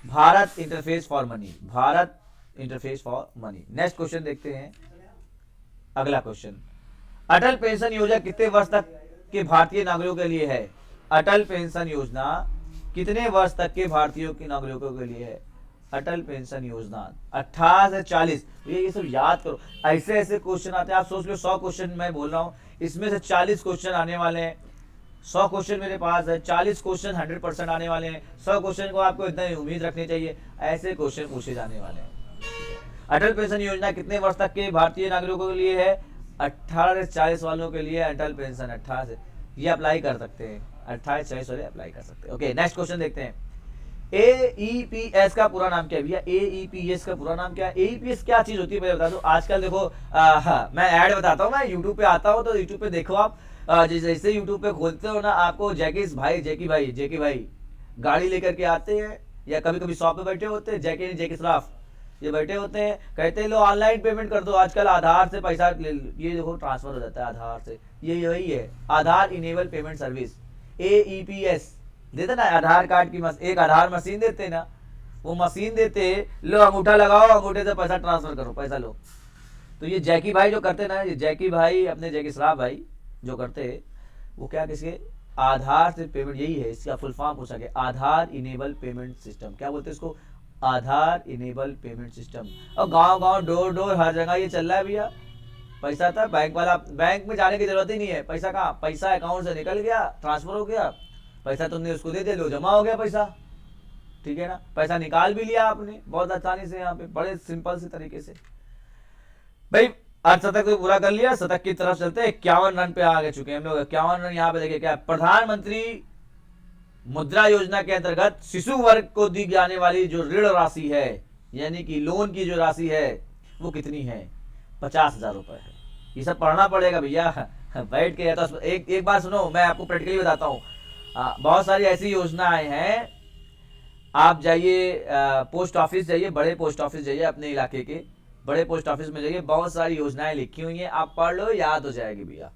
Bharat interface for money. Bharat interface for money. Next question देखते हैं। अगला क्वेश्चन, अटल पेंशन योजना कितने वर्ष तक के भारतीय नागरिकों के लिए है? अटल पेंशन योजना कितने वर्ष तक के भारतीयों के नागरिकों के लिए है? अटल पेंशन योजना 18 से 40। ये सब याद करो, ऐसे ऐसे क्वेश्चन आते हैं। आप सोच लो 100 क्वेश्चन मैं बोल रहा हूँ, इसमें से 40 क्वेश्चन आने वाले हैं। 100 क्वेश्चन मेरे पास है, 40 क्वेश्चन 100% आने वाले हैं, 100 क्वेश्चन को आपको इतना ही उम्मीद रखनी चाहिए, ऐसे क्वेश्चन पूछे जाने वाले हैं। अटल पेंशन योजना कितने वर्ष तक के भारतीय नागरिकों के लिए है? 18 से 40 वालों के लिए अटल पेंशन 18 से ये अप्लाई कर सकते हैं, 28 40 वाले अप्लाई कर सकते हैं। ओके, नेक्स्ट क्वेश्चन देखते हैं। AEPS का पूरा नाम क्या है भैया? AEPS का पूरा नाम क्या है? AEPS क्या चीज होती है मैं बता दूं। आजकल देखो मैं ऐड बताता हूँ, मैं यूट्यूब पे आता हूँ तो यूट्यूब पे देखो आप, जैसे यूट्यूब पे खोलते हो ना, आपको जेकी भाई गाड़ी लेकर के आते हैं, या कभी कभी शॉप पे बैठे होते हैं, जेकी श्रॉफ ये बैठे होते हैं, कहते हैं लो ऑनलाइन पेमेंट कर दो, आजकल आधार से पैसा ये देखो ट्रांसफर हो जाता है आधार से, ये वही है आधार इनेबल पेमेंट सर्विस, AEPS देते ना। आधार कार्ड की एक आधार मशीन देते ना, वो मशीन देते, लो अंगूठा लगाओ, अंगूठे से पैसा ट्रांसफर करो, पैसा लो। तो ये जैकी भाई जो करते ना, ये जैकी भाई अपने जैकी श्रॉफ भाई जो करते, वो क्या किसके आधार से पेमेंट, यही है इसका फुल फॉर्म पूछा गया, आधार इनेबल पेमेंट सिस्टम। क्या बोलते हैं इसको? आधार इनेबल पेमेंट सिस्टम। और गांव गांव डोर डोर हर जगह ये चल रहा है भैया। पैसा था बैंक वाला, बैंक में जाने की जरूरत ही नहीं है, पैसा कहाँ, पैसा अकाउंट से निकल गया, ट्रांसफर हो गया, पैसा तुमने उसको दे लो, जमा हो गया पैसा, ठीक है ना, पैसा निकाल भी लिया आपने बहुत आसानी से, यहाँ पे बड़े सिंपल से तरीके से। भाई अर्धशतक तो पूरा कर लिया, शतक की तरफ चलते हैं। 51 रन पे आगे चुके हैं हम लोग। 51 रन यहाँ पे देखिए क्या, प्रधानमंत्री मुद्रा योजना के अंतर्गत शिशु वर्ग को दी जाने वाली जो ऋण राशि है, यानी कि लोन की जो राशि है वो कितनी है? 50,000 रुपए है। ये सब पढ़ना पड़ेगा भैया बैठ के। तो एक बार सुनो, मैं आपको प्रैक्टिकली बताता हूँ। बहुत सारी ऐसी योजनाएं हैं, आप जाइए पोस्ट ऑफिस जाइए, बड़े पोस्ट ऑफिस जाइए, अपने इलाके के बड़े पोस्ट ऑफिस में जाइए, बहुत सारी योजनाएं लिखी हुई हैं, आप पढ़ लो, याद हो जाएगी भैया।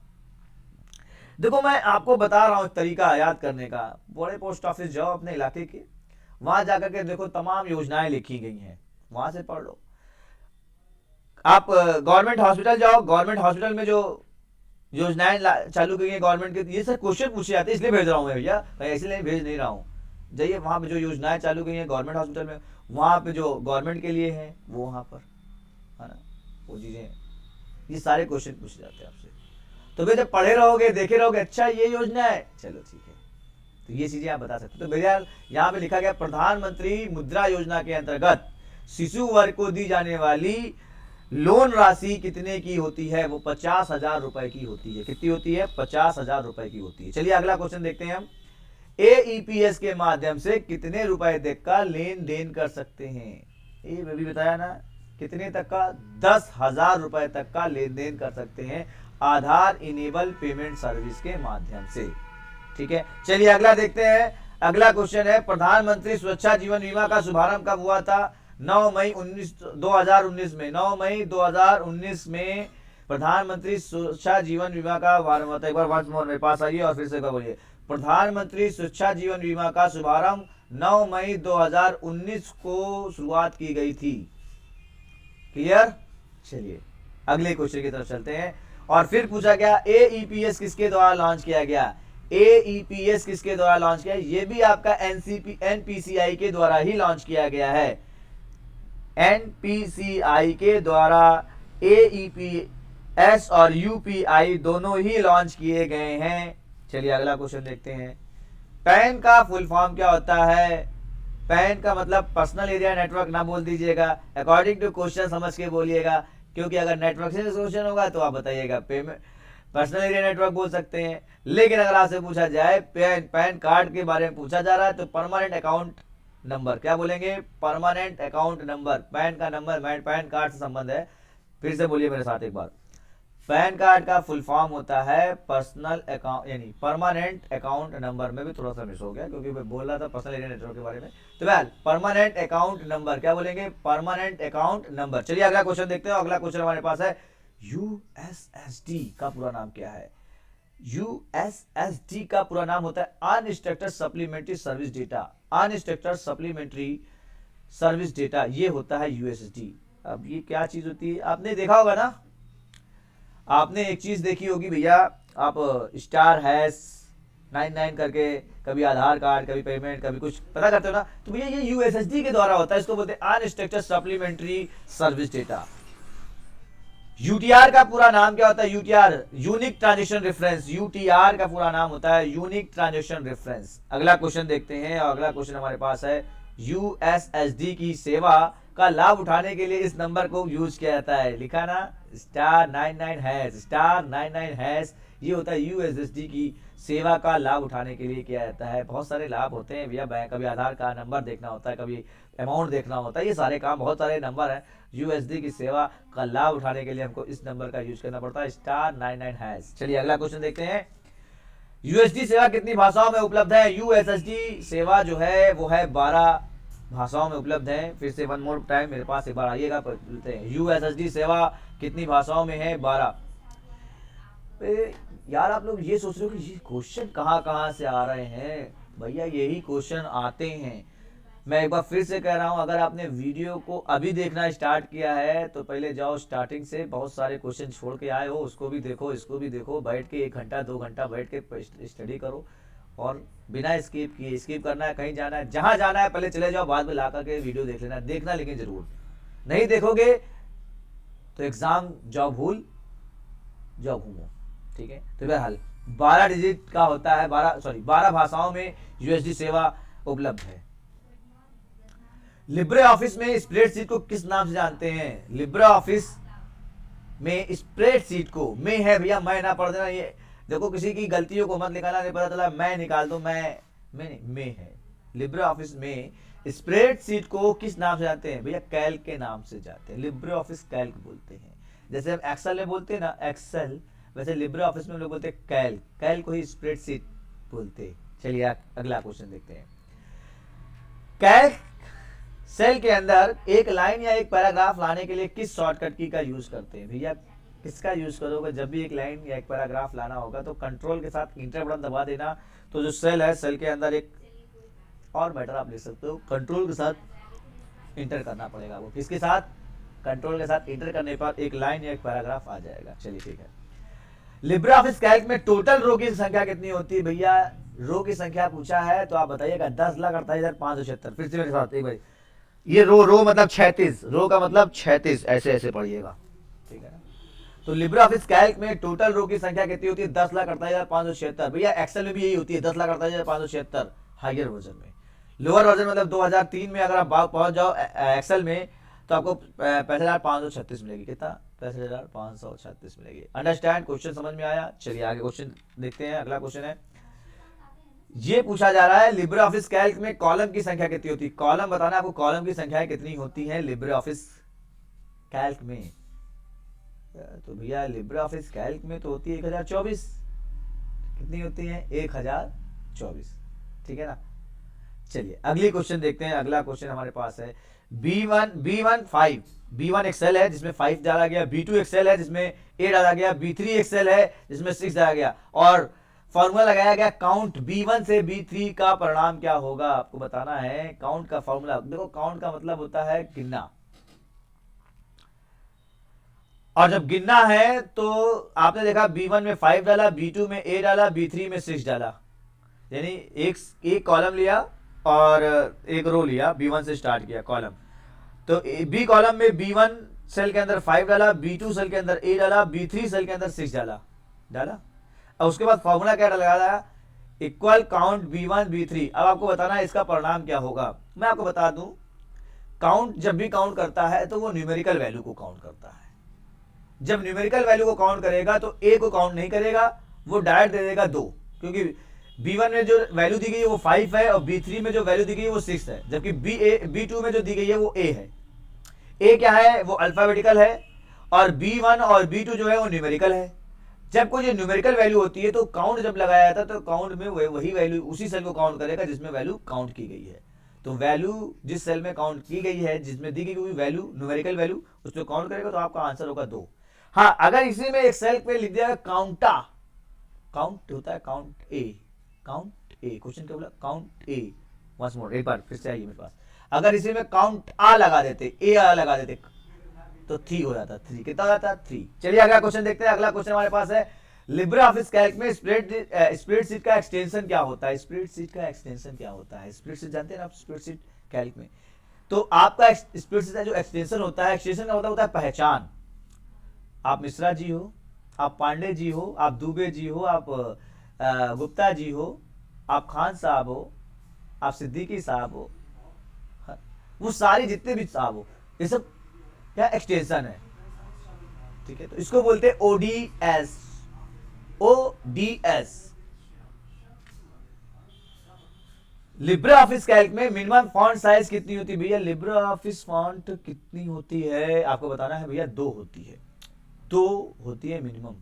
देखो मैं आपको बता रहा हूं तरीका याद करने का। बड़े पोस्ट ऑफिस जाओ अपने इलाके के, वहां जाकर के देखो तमाम योजनाएं लिखी गई हैं, वहां से पढ़ लो। आप गवर्नमेंट हॉस्पिटल जाओ, गवर्नमेंट हॉस्पिटल में जो योजनाएं चालू की गई गवर्नमेंट के, ये सब क्वेश्चन पूछे जाते हैं, इसलिए भेज रहा हूं मैं भैया, मैं इसलिए भेज नहीं रहा हूं। जाइए वहां पे जो योजनाएं चालू की गई गवर्नमेंट हॉस्पिटल में, वहां पे जो गवर्नमेंट के लिए है वो वहां पर है ना, वो चीजें, ये सारे क्वेश्चन पूछे जाते हैं आपसे। तो भैया जब पढ़े रहोगे, देखे रहोगे, अच्छा ये योजना है, चलो ठीक है, तो ये चीजें आप बता सकते हो। तो भैया यहाँ पे लिखा गया प्रधानमंत्री मुद्रा योजना के अंतर्गत शिशु वर्ग को दी जाने वाली लोन राशि कितने की होती है? वो 50,000 रुपए की होती है। कितनी होती है? 50,000 रुपए की होती है। चलिए अगला क्वेश्चन देखते हैं हम। AEPS के माध्यम से कितने रुपए तक का लेन देन कर सकते हैं? ये भी बताया ना, कितने तक का? 10,000 रुपए तक का लेन देन कर सकते हैं आधार इनेबल पेमेंट सर्विस के माध्यम से। ठीक है, चलिए अगला देखते हैं। अगला क्वेश्चन है, प्रधानमंत्री सुरक्षा जीवन बीमा का शुभारंभ कब हुआ था? 9 मई 2019 में। 9 मई 2019 में प्रधानमंत्री सुरक्षा जीवन बीमा का शुभारंभ हुआ था। एक बार वंस मोर मेरे पास आइए और फिर से बोलिए, प्रधानमंत्री सुरक्षा जीवन बीमा का शुभारंभ 9 मई 2019 को शुरुआत की गई थी। क्लियर? चलिए अगले क्वेश्चन की तरफ चलते हैं। और फिर पूछा गया AEPS किसके द्वारा लॉन्च किया गया? AEPS किसके द्वारा लॉन्च किया? ये भी आपका NPCI के द्वारा ही लॉन्च किया गया है। NPCI के द्वारा AEPS और UPI दोनों ही लॉन्च किए गए हैं। चलिए अगला क्वेश्चन देखते हैं। पैन का फुल फॉर्म क्या होता है? पैन का मतलब पर्सनल एरिया नेटवर्क ना बोल दीजिएगा, अकॉर्डिंग टू क्वेश्चन समझ के बोलिएगा, क्योंकि अगर नेटवर्क से क्वेश्चन होगा तो आप बताइएगा पेमेंट पर्सनल एरिया नेटवर्क बोल सकते हैं। लेकिन अगर आपसे पूछा जाए पैन कार्ड के बारे में पूछा जा रहा है तो परमानेंट अकाउंट नंबर, क्या बोलेंगे? Permanent account number. पैन का नंबर पैन कार्ड से संबंध है। फिर से बोलिए मेरे साथ एक बार, पैन कार्ड का फुल फॉर्म होता है पर्सनल अकाउंट, यानी परमानेंट अकाउंट नंबर। में भी थोड़ा सा मिस हो गया क्योंकि मैं बोल रहा था पर्सनल एरिया नेटवर्क के बारे में। तो वेल परमानेंट अकाउंट नंबर, क्या बोलेंगे? Permanent account number. चलिए अगला क्वेश्चन देखते हैं। अगला क्वेश्चन हमारे पास है, USSD का पूरा नाम क्या है? USSD का पूरा नाम होता है unstructured supplementary service data. Unstructured supplementary service data, ये होता है USSD। अब ये क्या चीज होती है? आपने देखा होगा ना, आपने एक चीज देखी होगी भैया, आप *#99 करके कभी आधार कार्ड, कभी पेमेंट, कभी कुछ पता करते हो ना, तो भैया ये USSD के द्वारा होता है। इसको बोलते हैं unstructured supplementary service data. UTR का पूरा नाम क्या होता है? UTR unique transaction reference, UTR का पूरा नाम होता है यूनिक ट्रांजेक्शन रेफरेंस। अगला क्वेश्चन देखते हैं, और अगला क्वेश्चन हमारे पास है यूएसएसडी की सेवा का लाभ उठाने के लिए इस नंबर को यूज किया जाता है। लिखा ना, *99#, *99#। ये होता है यूएसएसडी की सेवा का लाभ उठाने के लिए किया जाता है। बहुत सारे लाभ होते हैं भैया, बैंक कभी आधार का नंबर देखना होता है, कभी अमाउंट देखना होता है, ये सारे काम, बहुत सारे नंबर हैं। यूएसडी की सेवा का लाभ उठाने के लिए हमको इस नंबर का यूज करना पड़ता है, *99#। चलिए अगला क्वेश्चन देखते हैं, यूएसडी सेवा कितनी भाषाओं में उपलब्ध है? यूएसएसडी सेवा जो है वो है 12 भाषाओं में उपलब्ध है। फिर से वन मोर टाइम मेरे पास एक बार आइएगा, बोलते हैं यूएसएसडी सेवा कितनी भाषाओं में है? 12। यार आप लोग ये सोच रहे हो कि ये क्वेश्चन कहाँ कहाँ से आ रहे हैं? भैया यही क्वेश्चन आते हैं। मैं एक बार फिर से कह रहा हूं, अगर आपने वीडियो को अभी देखना स्टार्ट किया है तो पहले जाओ स्टार्टिंग से, बहुत सारे क्वेश्चन छोड़ के आए हो, उसको भी देखो, इसको भी देखो, बैठ के 1 घंटा 2 घंटा बैठ के स्टडी करो, और बिना स्किप किए, स्किप करना है कहीं जाना है, जहां जाना है पहले चले जाओ, बाद में ला करके वीडियो देख लेना, देखना लेकिन जरूर। नहीं देखोगे तो एग्जाम जाओ भूल, जाओ घूमो, ठीक है। तो बहरहाल 12 डिजिट का होता है, 12 भाषाओं में यूएसडी सेवा उपलब्ध है। लिब्रे ऑफिस में स्प्रेडशीट को किस नाम से जानते हैं? लिब्रे ऑफिस में स्प्रेडशीट को, में है भैया, मैं ना पढ़ देना, ये देखो किसी की गलतियों को मत निकालना, नहीं पता चला मैं निकाल दो, मैं नहीं, में है। लिब्रे ऑफिस में स्प्रेडशीट को किस नाम से जानते हैं? भैया कैल्क के नाम से जानते हैं, लिब्रे ऑफिस कैल्क बोलते हैं। जैसे हम एक्सेल में बोलते हैं ना एक्सेल, वैसे लिब्रे ऑफिस में हम लोग बोलते हैं कैल्क, कैल्क को ही स्प्रेडशीट बोलते हैं। चलिए अगला क्वेश्चन देखते हैं, कैल्क सेल के अंदर एक लाइन या एक पैराग्राफ लाने के लिए किस शॉर्टकट की का यूज करते हैं? भैया किसका यूज करोगे जब भी एक लाइन या एक पैराग्राफ लाना होगा? तो कंट्रोल के साथ इंटर बटन दबा देना, तो जो सेल है, सेल के अंदर एक और मैटर आप लिख सकते हो, कंट्रोल के साथ इंटर करना पड़ेगा। वो किसके साथ? कंट्रोल के साथ इंटर करने पर एक लाइन या एक पैराग्राफ आ जाएगा। चलिए ठीक है। लिब्रे ऑफिस कैल्क में टोटल रो की संख्या कितनी होती है? भैया रो की संख्या पूछा है तो आप बताइएगा, 10,48,576। फिर से मेरे साथ एक बार, ये रो मतलब 36, रो का मतलब 36, ऐसे ऐसे पढ़िएगा, ठीक है। तो लिब्रे ऑफिस कैल्क में टोटल रो की संख्या कितनी होती है? 10,48,576। भैया एक्सेल में भी यही होती है, 10,48,576 हायर वर्जन में। लोअर वर्जन मतलब 2003 में अगर आप पहुंच जाओ एक्सेल में तो आपको 65,536 मिलेगी। कितना? 65,536 मिलेगी। अंडरस्टैंड? क्वेश्चन समझ में आया? चलिए आगे क्वेश्चन देखते हैं। अगला क्वेश्चन है, ये पूछा जा रहा है लिब्रे ऑफिस कैल्क में कॉलम की संख्या कितनी होती है? कॉलम बताना आपको, कॉलम की संख्या कितनी होती है लिब्रे ऑफिस कैल्क में? तो भैया लिब्रे ऑफिस कैल्क में तो होती है 1024। कितनी होती है? 1024, ठीक है ना। चलिए अगली क्वेश्चन देखते हैं। अगला क्वेश्चन हमारे पास है B1 एक्सेल है जिसमें 5 डाला गया, B2 एक्सेल है जिसमें 8 डाला गया, B3 एक्सेल है जिसमें 6 डाला गया, और फॉर्मूला लगाया गया काउंट B1 से B3 का परिणाम क्या होगा? आपको बताना है काउंट का फॉर्मूला। देखो काउंट का मतलब होता है गिनना, और जब गिनना है तो आपने देखा B1 में 5 डाला, B2 में 8 डाला, B3 में 6 डाला, यानी एक कॉलम लिया और एक रो लिया, B1 से स्टार्ट किया कॉलम। तो B कॉलम में B1 सेल के अंदर 5 डाला, B2 सेल के अंदर 8 डाला, B3 सेल के अंदर 6 डाला। और उसके बाद फॉर्मूला क्या लगाया? Equal count B1 B3। अब आपको बताना है इसका परिणाम क्या होगा। मैं आपको बता दूं, काउंट जब भी काउंट करता है तो वो न्यूमेरिकल वैल्यू को काउंट करता है। जब न्यूमेरिकल वैल्यू को काउंट करेगा तो ए को काउंट नहीं करेगा, वो डायरेक्ट दे देगा 2, क्योंकि B1 में जो वैल्यू दी गई है वो 5 है, और B3 में जो वैल्यू दी गई है वो 6 है, जबकि B2 में जो दी गई है वो A है। A क्या है? वो अल्फाबेटिकल है, और B1 और B2 जो है वो न्यूमेरिकल है। जब कोई न्यूमेरिकल वैल्यू होती है तो काउंट जब लगाया जाता है तो काउंट में वही वैल्यू उसी सेल को काउंट करेगा जिसमें वैल्यू काउंट की गई है। तो वैल्यू जिस सेल में काउंट की गई है, जिसमें दी गई हुई वैल्यू न्यूमेरिकल वैल्यू, उसमें काउंट करेगा तो आपका आंसर होगा 2। हाँ, अगर इसी में एक सेल पे लिख दिया काउंटा, काउंट होता है काउंट ए, क्वेश्चन क्या बोला? काउंट ए। वंस मोर, एक बार फिर से आइए मेरे पास। अगर इसी में काउंट आ लगा देते, ए आ लगा देते, तो 3 हो जाता, 3 कितना हो जाता? 3। चलिए अगला क्वेश्चन देखते हैं। अगला क्वेश्चन हमारे पास है, लिब्रे ऑफिस कैल्क में स्प्रेडशीट का एक्सटेंशन क्या होता है? स्प्रेडशीट का एक्सटेंशन क्या होता है? स्प्रेडशीट जानते हैं ना आप? स्प्रेडशीट कैल्क में तो आपका स्प्रेडशीट का जो एक्सटेंशन होता है, एक्सटेंशन का मतलब होता है पहचान। आप मिश्रा जी हो, आप पांडे जी हो, आप दुबे जी हो, आप गुप्ता जी हो, आप खान साहब हो, आप सिद्दीकी साहब हो, हाँ, वो सारी जितने भी साहब हो, ये सब क्या एक्सटेंशन है, ठीक है। तो इसको बोलते हैं ODS, ODS. Libre office Calc में मिनिमम फॉन्ट साइज कितनी होती है भैया? लिब्रे ऑफिस फॉन्ट कितनी होती है आपको बताना है भैया, 2 होती है, 2 होती है मिनिमम,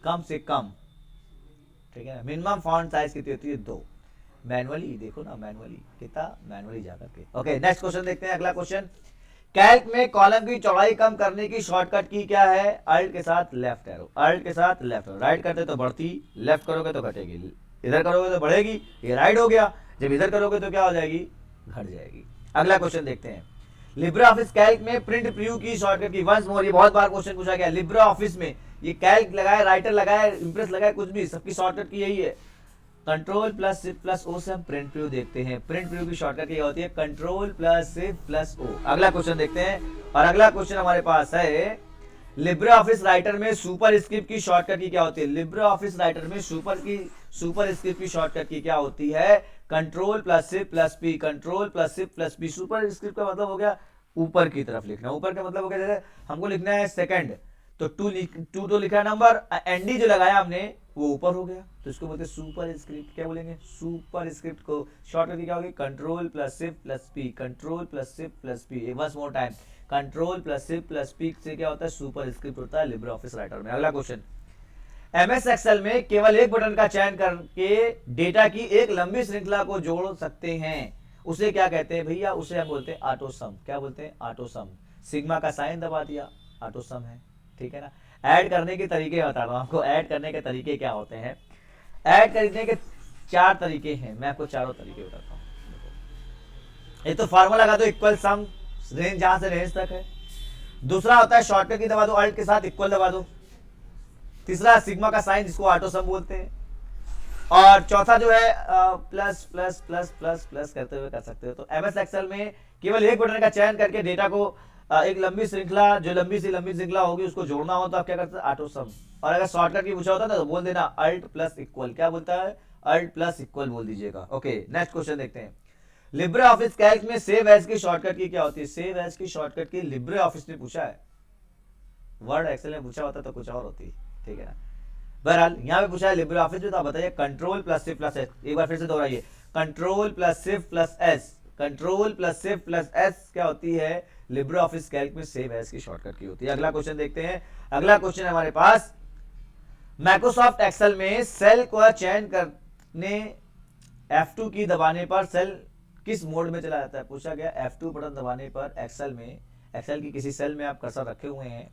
कम से कम, ठीक है ना। मिनिमम फॉन्ट साइज कितनी होती है? 2। मैनुअली देखो ना, मैनुअली कितना, मैनुअली जाकर के। ओके, नेक्स्ट क्वेश्चन देखते हैं, अगला क्वेश्चन। कैल्क में कॉलम की चौड़ाई कम करने की शॉर्टकट की क्या है? अल्ट के साथ लेफ्ट एरो, अल्ट के साथ लेफ्ट एरो। राइट करते तो बढ़ती, लेफ्ट करोगे तो घटेगी, इधर करोगे तो बढ़ेगी, ये राइट हो गया। जब इधर करोगे तो क्या हो जाएगी? घट जाएगी। अगला क्वेश्चन देखते हैं। लिब्रे ऑफिस कैल्क में प्रिंट प्रीव्यू की शॉर्टकट की। वंस मोर, ये बहुत बार क्वेश्चन पूछा गया। लिब्रे ऑफिस में ये कैल्क लगाए, राइटर लगाए, इंप्रेस लगाए, कुछ भी, सबकी शॉर्टकट की यही है। Control plus shift plus O से हम प्रिंट प्रीव्यू देखते हैं। प्रिंट प्रीव्यू की शॉर्टकट क्या होती है? Control plus shift plus O. अगला क्वेश्चन देखते हैं, और अगला क्वेश्चन हमारे पास है, लिब्रे ऑफिस राइटर में सुपर स्क्रिप्ट की शॉर्टकट की क्या होती है? लिब्रे ऑफिस राइटर में सुपर स्क्रिप्ट की शॉर्टकट की क्या होती है? Control plus shift plus P, control plus shift plus P. Super script का मतलब हो गया ऊपर की तरफ लिखना। ऊपर का मतलब हो गया, जैसे हमको लिखना है सेकंड, तो 2 तो लिखा है नंबर, एनडी जो लगाया हमने वो ऊपर हो गया, तो इसको बोलते हैं सुपर स्क्रिप्ट। क्या बोलेंगे? सुपर स्क्रिप्ट को शॉर्टकट क्या होगी? Control plus shift plus P, control plus shift plus P. एक बार more time, control plus shift plus P से क्या होता है? सुपर स्क्रिप्ट होता है लिब्रे ऑफिस राइटर में। अगला क्वेश्चन, एमएस एक्सेल में केवल एक बटन का चयन करके डेटा की एक लंबी श्रृंखला को जोड़ सकते हैं, उसे क्या कहते हैं भैया? उसे हम बोलते हैं ऑटो सम। क्या बोलते हैं? ऑटो सम। सिग्मा का साइन दबा दिया, ऑटो सम है, ठीक है ना। ऐड करने के तरीके बता रहा हूं आपको, ऐड करने के तरीके क्या होते हैं। ऐड करने के 4 तरीके हैं, मैं आपको चारों तरीके बताता हूं। एक तो फार्मूला लगा दो, इक्वल सम, रेंज जहां से रेंज तक है। दूसरा होता है शॉर्टकट की दबा दो, अल्ट के साथ इक्वल दबा दो। तीसरा सिग्मा का साइन, जिसको ऑटो सम बोलते हैं। और चौथा जो है plus plus plus plus plus करते हुए कर सकते हो। तो एमएस एक्सेल में केवल एक बटन का चयन करके डेटा को एक लंबी श्रृंखला, जो लंबी से लंबी श्रृंखला होगी उसको जोड़ना हो तो आप क्या करते हैं? ऑटो सम। और अगर शॉर्टकट की पूछा होता है तो बोल देना अल्ट प्लस इक्वल। क्या बोलता है? अल्ट प्लस इक्वल बोल दीजिएगा। ओके, नेक्स्ट क्वेश्चन देखते हैं। लिब्रे ऑफिस कैल्क में सेव एज की शॉर्टकट की क्या होती है? सेव एज की शॉर्टकट की लिब्रे ऑफिस ने पूछा है, वर्ड एक्सेल में पूछा होता तो कुछ और होती, ठीक है ना। बहरहाल यहाँ पे पूछा है लिब्रे ऑफिस में, तो आप बताइए control plus shift plus S. एक बार फिर से दोहराइए, control plus shift plus S, control plus shift plus S क्या होती है? लिब्रे ऑफिस कैल्क में सेव एज की शॉर्टकट की होती है। अगला क्वेश्चन देखते हैं। अगला क्वेश्चन हमारे पास, माइक्रोसॉफ्ट एक्सेल में सेल को चयन करने F2 की दबाने पर सेल किस मोड में चला जाता है? पूछा गया F2 बटन दबाने पर एक्सेल में, एक्सेल की किसी सेल में आप कर्सर रखे हुए हैं,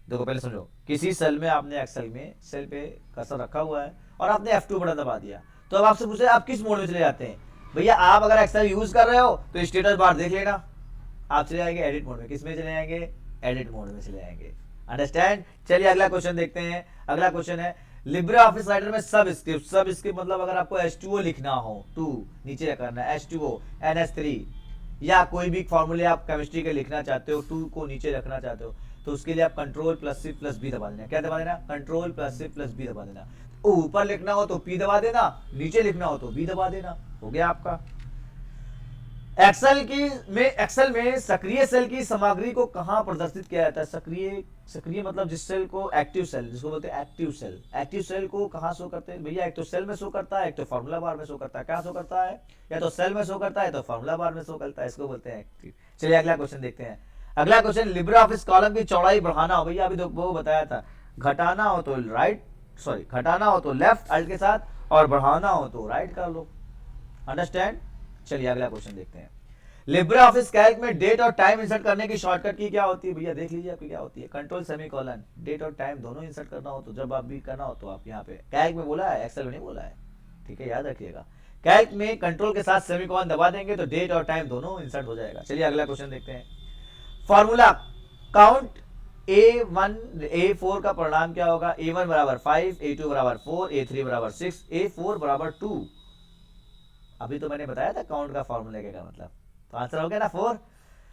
देखो पहले समझो, किसी सेल में आपने एक्सेल में सेल पे कर्सर रखा हुआ है और आपने F2 बटन दबा दिया, तो अब आपसे पूछे आप किस मोड में चले जाते हैं? भैया आप अगर एक्सेल यूज कर रहे हो तो स्टेटस बार देख लेना, आप चले जाएंगे एडिट मोड में। किस में चले जाएंगे? एडिट मोड में चले जाएंगे। अंडरस्टैंड? चलिए अगला क्वेश्चन देखते हैं। अगला क्वेश्चन है, लिब्रे ऑफिस राइटर में सब स्क्रिप्ट। सब स्क्रिप्ट मतलब अगर आपको H2O लिखना हो, 2 नीचे करना है, H2O NH3, या कोई भी फॉर्मूले आप केमिस्ट्री के लिखना चाहते हो, 2 को नीचे रखना चाहते हो, तो उसके लिए आप control plus shift plus B दबा देना। क्या दबा देना? Control plus shift plus B दबा देना। ऊपर लिखना हो तो P दबा देना, नीचे लिखना हो तो B दबा देना, हो गया आपका। एक्सेल में सक्रिय सेल की सामग्री को कहां प्रदर्शित किया जाता है? सक्रिय मतलब जिस सेल को, एक्टिव सेल जिसको बोलते हैं एक्टिव सेल। एक्टिव सेल को कहां शो करते हैं भैया? एक तो सेल में शो करता है, एक तो फार्मूला बार में शो करता है। क्या शो करता है? या तो सेल में शो करता है तो फार्मूला बार में शो करता है, इसको बोलते हैं एक्टिव। चलिए अगला क्वेश्चन देखते हैं। अगला क्वेश्चन, लिब्रे ऑफिस कॉलम की चौड़ाई बढ़ाना हो, भैया अभी वो बताया था, घटाना हो तो घटाना हो तो लेफ्ट अल्ट के साथ, और बढ़ाना हो तो राइट कर लो। अंडरस्टैंड? चलिए अगला क्वेश्चन देखते हैं। लिब्रे ऑफिस कैल्क में डेट और टाइम इंसर्ट करने की शॉर्टकट की क्या होती है? भैया देख लीजिए आपकी क्या होती है। कंट्रोल सेमीकोलन, डेट और टाइम दोनों इंसर्ट करना हो तो जब आप भी करना हो तो आप यहाँ पे, कैल्क में बोला है, एक्सेल में नहीं बोला है, ठीक है, याद रखिएगा। कैल्क में कंट्रोल के साथ सेमीकोलन दबा देंगे तो डेट और टाइम दोनों इंसर्ट हो जाएगा। चलिए अगला क्वेश्चन देखते हैं। फॉर्मूला काउंट A1 A4 का परिणाम क्या होगा? A1 बराबर 5, A2 बराबर 4, A3 बराबर 6, A4 बराबर 2। अभी तो मैंने बताया था काउंट का फॉर्मूला क्या मतलब, तो आंसर हो गया ना 4।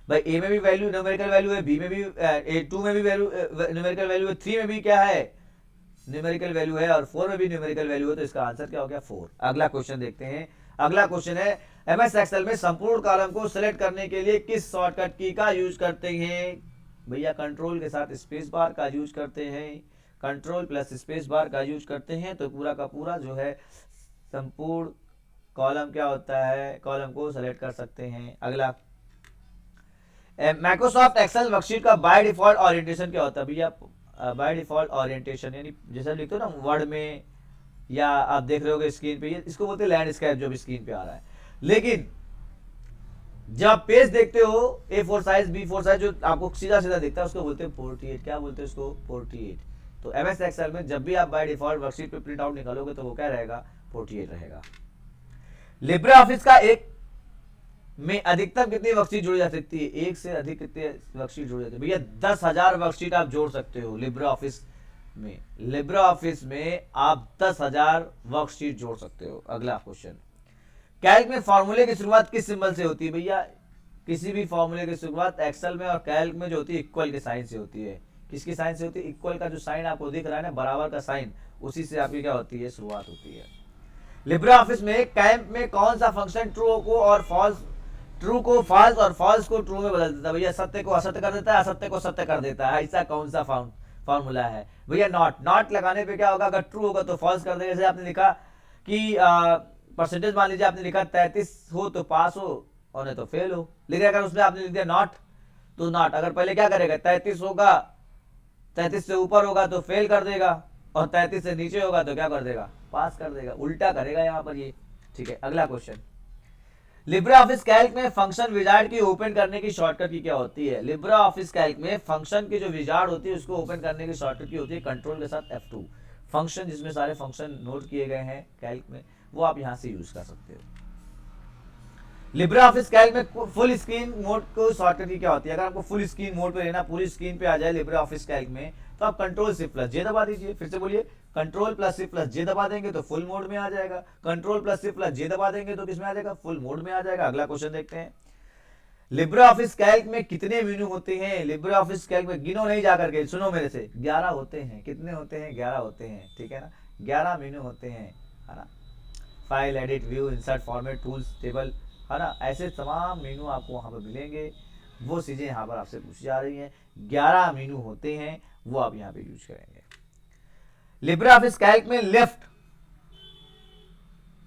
भाई ए में भी वैल्यू न्यूमेरिकल वैल्यू है, बी में भी टू में भी वैल्यू न्यूमेरिकल वैल्यू है, 3 में भी क्या है न्यूमेरिकल वैल्यू है, और 4 में भी न्यूमेरिकल वैल्यू है, तो इसका आंसर क्या हो गया 4। अगला क्वेश्चन देखते हैं। अगला क्वेश्चन है एमएस एक्सेल में संपूर्ण कॉलम को सिलेक्ट करने के लिए किस शॉर्टकट की का यूज करते हैं? भैया कंट्रोल के साथ स्पेस बार का यूज करते हैं, कंट्रोल प्लस स्पेस बार का यूज करते हैं, तो पूरा का पूरा जो है संपूर्ण कॉलम क्या होता है, कॉलम को सेलेक्ट कर सकते हैं। अगला माइक्रोसॉफ्ट एक्सेल वर्कशीट का बाय डिफॉल्ट ओरिएंटेशन क्या होता है? भैया बाय डिफॉल्ट ओरिएंटेशन यानी जैसे लिखते हो ना वर्ड में, या आप देख रहे होगे स्क्रीन पे, ये इसको बोलते हैं लैंडस्केप जो भी स्क्रीन पे आ रहा है। लेकिन जब आप पेज देखते हो A4 साइज B4 साइज जो आपको सीधा सीधा दिखता है उसको बोलते हैं पोर्ट्रेट। क्या बोलते हैं उसको? पोर्ट्रेट। तो एमएस एक्सेल में जब भी आप बाय डिफॉल्ट वर्कशीट पे प्रिंट आउट निकालोगे तो वो क्या रहेगा? पोर्ट्रेट रहेगा। लिब्रे ऑफिस का एक में अधिकतम कितनी वर्कशीट जोड़ी जा सकती है? एक से अधिक कितने वर्कशीट जोड़ी जाती है? भैया 10,000 वर्कशीट आप जोड़ सकते हो लिब्रे ऑफिस में। लिब्रे ऑफिस में आप 10,000 वर्कशीट जोड़ सकते हो। अगला क्वेश्चन, कैल्क में फॉर्मूले की शुरुआत किस सिंबल से होती है? भैया किसी भी फॉर्मूले की शुरुआत एक्सेल में और कैल्क में जो होती है इक्वल के साइन से होती है। किसकी साइन से होती है? इक्वल का जो साइन आपको दिख रहा है ना, बराबर का साइन, उसी से आपकी क्या होती है? शुरुआत होती है। लिब्रे ऑफिस में कैम्प में कौन सा फंक्शन ट्रू को और फॉल्स, ट्रू को फॉल्स और फॉल्स को ट्रू में बदल देता है? भैया सत्य को असत्य कर देता है, असत्य को सत्य कर देता है। ऐसा कौन सा फॉर्मूला है? भैया नॉट। नॉट लगाने पे क्या होगा? अगर ट्रू होगा तो फॉल्स कर देगा। जैसे आपने लिखा कि परसेंटेज, मान लीजिए आपने लिखा 33 हो तो पास हो और नहीं तो फेल हो, लेकिन अगर उसमें आपने लिख दिया नॉट तो नॉट। अगर पहले क्या करेगा? 33 होगा, 33 से ऊपर होगा तो फेल कर देगा, और 33 से नीचे होगा तो क्या कर देगा? पास कर देगा। उल्टा करेगा यहाँ पर ये। ठीक है, अगला क्वेश्चन, लिब्रे ऑफिस कैल्क में फंक्शन विजार्ड की ओपन करने की शॉर्टकट की क्या होती है? लिब्रे ऑफिस कैल्क में फंक्शन की जो विजार्ड होती है उसको ओपन करने की शॉर्टकट की होती है कंट्रोल के साथ F2। फंक्शन जिसमें सारे फंक्शन नोट किए गए हैं कैल्क में, वो आप यहां से यूज कर सकते हो। लिब्रे ऑफिस कैल्क में फुल स्क्रीन मोड को शॉर्टकट की क्या होती है? अगर आपको फुल स्क्रीन मोड पे लेना, पूरी स्क्रीन पे आ जाए लिब्रे ऑफिस कैल्क में, तो आप कंट्रोल शिफ्ट प्लस जे दबा दीजिए। फिर से बोलिए, कंट्रोल प्लस शिफ्ट प्लस जे दबा देंगे तो फुल मोड में आ जाएगा। कंट्रोल प्लस शिफ्ट प्लस जे दबा देंगे तो किसमें आ जाएगा? फुल मोड में आ जाएगा। अगला क्वेश्चन देखते हैं, लिब्रे ऑफिस कैल्क में कितने मेनू होते हैं? लिब्रे ऑफिस कैल्क में गिनो नहीं जाकर के, सुनो मेरे से, 11 होते हैं। कितने होते हैं? 11 होते हैं। ठीक है ना, 11 मेनू होते हैं, है ना। File, edit, view, insert, format, tools, table, है ना, ऐसे तमाम मेनू आपको वहां पर मिलेंगे। वो चीजें यहाँ पर आपसे पूछी जा रही हैं। 11 मेनू होते हैं, वो आप यहाँ पे यूज करेंगे। लिब्रे ऑफिस कैल्क में लेफ्ट,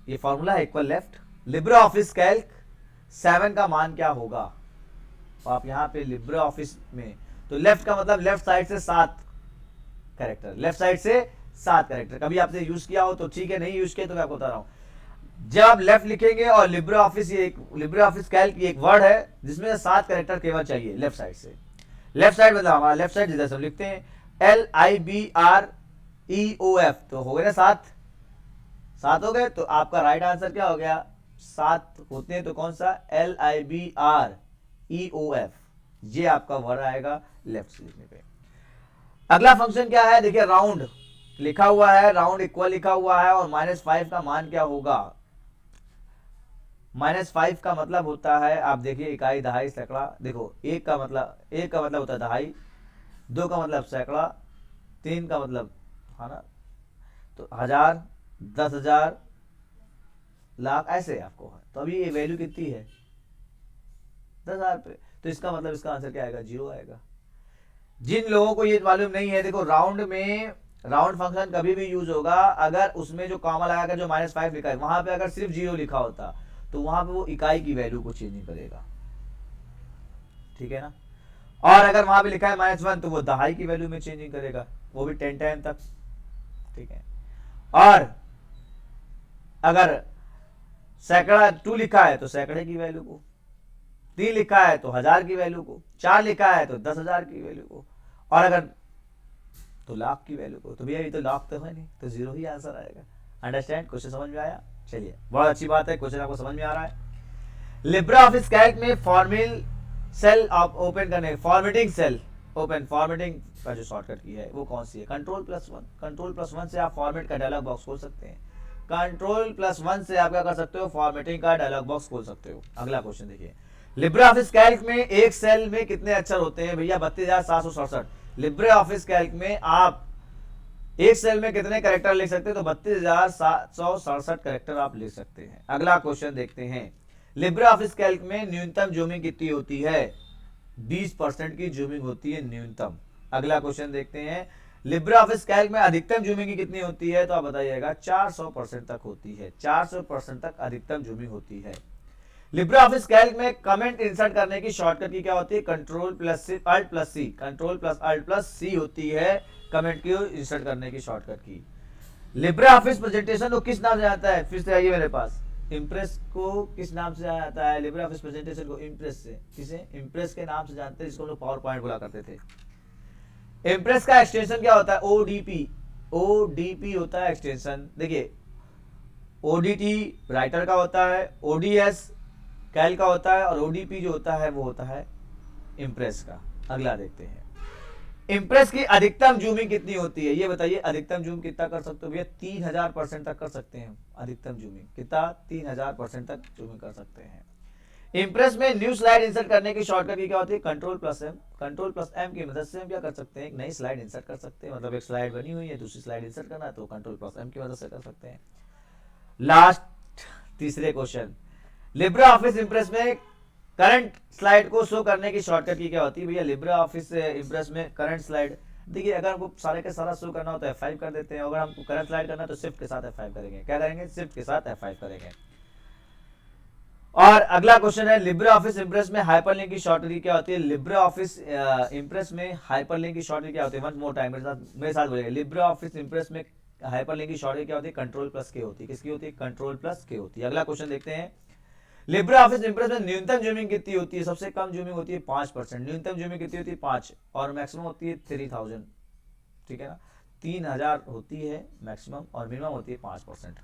ये फॉर्मूला है equal left. Libre office Calc 7 का मान क्या होगा? तो आप यहाँ पे लिब्रे ऑफिस में, तो लेफ्ट का मतलब लेफ्ट साइड से 7 कैरेक्टर, लेफ्ट साइड से 7 कैरेक्टर। कभी आपने यूज किया हो तो ठीक है, नहीं यूज किया तो मैं आपको बता रहा हूं। जब आप लेफ्ट लिखेंगे और लिब्रे ऑफिस, ये लिब्रे ऑफिस कैल्क एक वर्ड है जिसमें 7 कैरेक्टर केवल चाहिए लेफ्ट साइड से। लेफ्ट साइड मतलब हमारा लेफ्ट साइड जिधर से हम लिखते हैं LIBREOF, तो हो गए ना 7 हो गए। तो आपका राइट आंसर क्या हो गया? 7 होते हैं, तो कौन सा? LIBREOF, ये आपका वर्ड आएगा लेफ्ट से लिखने पे। अगला फंक्शन क्या है? देखिए राउंड लिखा हुआ है, राउंड इक्वल लिखा हुआ है, और -5 का मान क्या होगा? -5 का मतलब होता है, आप देखिए, इकाई, दहाई, सैकड़ा। देखो एक का मतलब होता है दहाई, 2 का मतलब सैकड़ा, 3 का मतलब, है ना, तो 1000, 10,000, लाख, ऐसे आपको है। तो अभी ये वैल्यू कितनी है? 10,000 पे, तो इसका मतलब इसका आंसर क्या आएगा? 0 आएगा। जिन लोगों को ये मालूम नहीं है, देखो राउंड में, राउंड फंक्शन कभी भी यूज होगा अगर उसमें जो कॉमा लगाकर जो -5 लिखा है, वहां पे अगर सिर्फ 0 लिखा होता तो वहां पे वो इकाई की वैल्यू को चेंज नहीं करेगा। ठीक है ना। और अगर वहां पे लिखा है -1 तो वो दहाई की वैल्यू में चेंजिंग करेगा, वो भी 10 टाइम तक। ठीक है। और अगर सैकड़ा 2 लिखा है तो सैकड़े की वैल्यू को, 3 लिखा है तो 1000 की वैल्यू को, 4 लिखा है तो 10,000 की वैल्यू को, और अगर तो लाख की वैल्यू को। तो भैया ये तो लाख तो है नहीं, तो 0 ही आंसर आएगा। अंडरस्टैंड? क्वेश्चन समझ में आया? चलिए, बहुत अच्छी बात है, क्वेश्चन आपको समझ में आ रहा है। लिब्रे ऑफिस कैल्क में फॉर्मिल सेल आप ओपन करने, फॉर्मेटिंग सेल ओपन, फॉर्मेटिंग का जो शॉर्टकट की है वो कौन सी है? कंट्रोल+1। कंट्रोल+1 से आप फॉर्मेट का डायलॉग बॉक्स खोल सकते हैं। कंट्रोल+1 से आप क्या कर सकते हो? फॉर्मेटिंग का डायलॉग बॉक्स खोल सकते हो। अगला क्वेश्चन देखिए, लिब्रे ऑफिस कैल्क में एक सेल में कितने अक्षर होते हैं भैया? 32,767। लिब्रे ऑफिस कैल्क में आप एक सेल में कितने कैरेक्टर लिख सकते हैं? तो 32,767 कैरेक्टर आप लिख सकते हैं। अगला क्वेश्चन देखते हैं, लिब्रे ऑफिस कैल्क में न्यूनतम जूमिंग कितनी होती है? 20% की जूमिंग होती है न्यूनतम। अगला क्वेश्चन देखते हैं, लिब्रे ऑफिस कैल्क में अधिकतम जूमिंग की कितनी होती है? तो आप बताइएगा 400% तक होती है। 400% तक अधिकतम जूमिंग होती है। लिब्रे ऑफिस कैल्क में कमेंट इंसर्ट करने की शॉर्टकट की क्या होती है? कंट्रोल प्लस अल्ट प्लस सी, कंट्रोल प्लस अल्ट प्लस सी होती है कमेंट की इंसर्ट करने की शॉर्टकट की। लिब्रे ऑफिस प्रेजेंटेशन को किस नाम से आता है? फिर से आइए मेरे पास, इम्प्रेस को किस नाम से आता है? लिब्रे ऑफिस प्रेजेंटेशन को इम्प्रेस से, किसे? इम्प्रेस के नाम से जानते हैं, जिसको हम लोग पावर पॉइंट बोला करते थे। इम्प्रेस का एक्सटेंशन क्या होता है? ओडीपी। ओडीपी होता है एक्सटेंशन। देखिए, ओडीटी राइटर का होता है, ओडीएस कैल का होता है, और ओडीपी जो होता है वो होता है इम्प्रेस का। अगला देखते हैं, इम्प्रेस की अधिकतम जूमिंग कितनी होती है? ये बताइए, अधिकतम जूम कितना कर सकते हो भैया? 3000% तक कर सकते हैं अधिकतम जूमिंग। कितना? 3000% तक जूमिंग कर सकते हैं। इम्प्रेस में न्यू स्लाइड इंसर्ट करने की शॉर्टकट की क्या होती है? Control plus M. Control plus M की मदद से हम क्या कर सकते हैं? एक नई स्लाइड इंसर्ट कर सकते हैं। मतलब एक स्लाइड बनी हुई है, दूसरी स्लाइड इंसर्ट करना है तो कंट्रोल प्लस एम की मदद से कर सकते हैं। लास्ट तीसरे क्वेश्चन, लिब्रे ऑफिस इम्प्रेस में करंट स्लाइड को शो करने की शॉर्टकट की क्या होती है भैया? लिब्रे ऑफिस इम्प्रेस में करंट स्लाइड, देखिए अगर हमको सारे के सारा शो करना हो तो F5 कर देते हैं, अगर हमको करंट स्लाइड करना है तो शिफ्ट के साथ F5 करेंगे। क्या करेंगे? शिफ्ट के साथ F5 करेंगे। और अगला क्वेश्चन है, लिब्रे ऑफिस इम्प्रेस में हाइपरलिंक की शॉर्टकट क्या होती है? लिब्रे ऑफिस इम्प्रेस में हाइपरलिंक की शॉर्टकट क्या होती है? वन मोर टाइम मेरे साथ बोलिए, लिब्रे ऑफिस इम्प्रेस में हाइपरलिंक की शॉर्टकट क्या होती है? कंट्रोल प्लस के होती है। किसकी होती है? कंट्रोल प्लस के होती है। अगला क्वेश्चन देखते हैं, लिब्रे ऑफिस इम्प्रेस में न्यूनतम जूमिंग कितनी होती है? सबसे कम जूमिंग होती है 5%। न्यूनतम जूमिंग कितनी होती है? 5, और मैक्सिमम होती है 3000। ठीक है ना, 3000 होती है मैक्सिमम, और मिनिमम होती है 5%।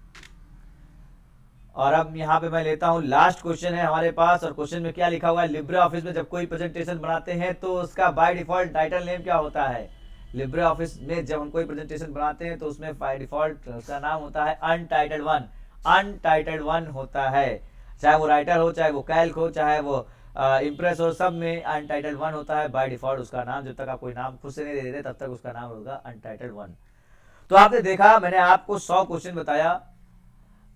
और अब यहाँ पे मैं लेता हूँ लास्ट क्वेश्चन है हमारे पास, और क्वेश्चन में क्या लिखा हुआ है? लिब्रे ऑफिस में जब कोई प्रेजेंटेशन बनाते हैं तो उसका बाय डिफॉल्ट टाइटल नेम क्या होता है? लिब्रे ऑफिस में जब हम कोई प्रेजेंटेशन बनाते हैं तो उसमें बाय डिफॉल्ट उसका नाम होता है अनटाइटल्ड वन। अनटाइटल्ड वन होता है, चाहे वो राइटर हो, चाहे वो कैल्क हो, चाहे वो इम्प्रेस हो, सब में अनटाइटल्ड वन होता है बाय डिफॉल्ट उसका नाम। जब तक आप कोई नाम खुद से नहीं दे देते तब तक उसका नाम होगा अनटाइटल्ड वन। तो आपने देखा, मैंने आपको 100 क्वेश्चन बताया,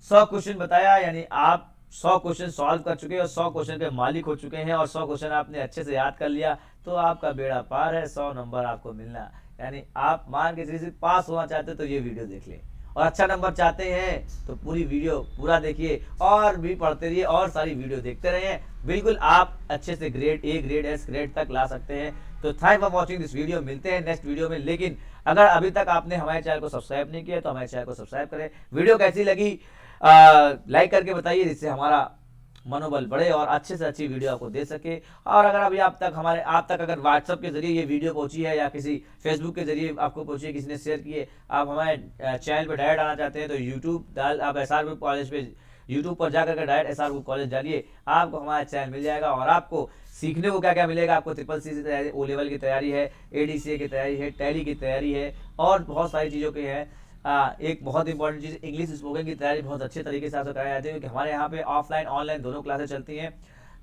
100 क्वेश्चन बताया, यानी आप 100 क्वेश्चन सॉल्व कर चुके हैं और 100 क्वेश्चन के मालिक हो चुके हैं, और 100 क्वेश्चन आपने अच्छे से याद कर लिया तो आपका बेड़ा पार है, 100 नंबर आपको मिलना। यानी आप मान के चलिए पास होना चाहते तो ये वीडियो देख लें, और अच्छा नंबर चाहते हैं तो पूरी वीडियो पूरा देखिए, और भी पढ़ते रहिए, और सारी वीडियो देखते रहिए। बिल्कुल आप अच्छे से grade A, grade S, grade तक ला सकते हैं। तो thank for watching this video. मिलते हैं नेक्स्ट वीडियो में। लेकिन अगर अभी तक आपने हमारे चैनल को सब्सक्राइब नहीं किया तो हमारे चैनल को सब्सक्राइब करें। वीडियो कैसी लगी लाइक करके बताइए, जिससे हमारा मनोबल बढ़े और अच्छे से अच्छी वीडियो आपको दे सके। और अगर अभी आप तक अगर व्हाट्सएप के जरिए ये वीडियो पहुंची है, या किसी फेसबुक के जरिए आपको पहुंची है, किसी ने शेयर किए, आप हमारे चैनल पर डायरेक्ट आना चाहते हैं तो यूट्यूब आप SR ग्रुप कॉलेज पे यूट्यूब पर जाकर के डायरेक्ट SR ग्रुप कॉलेज डालिए, आपको हमारा चैनल मिल जाएगा। और आपको सीखने को क्या क्या मिलेगा? आपको CCC की तैयारी, O लेवल की तैयारी है, ADCA की तैयारी है, टैली की तैयारी है, और बहुत सारी चीज़ों की है। एक बहुत इंपॉर्टेंट चीज़, इंग्लिश स्पोकन की तैयारी बहुत अच्छे तरीके से कराई जाती है, क्योंकि हमारे यहाँ पे ऑफलाइन ऑनलाइन दोनों क्लासेस चलती हैं।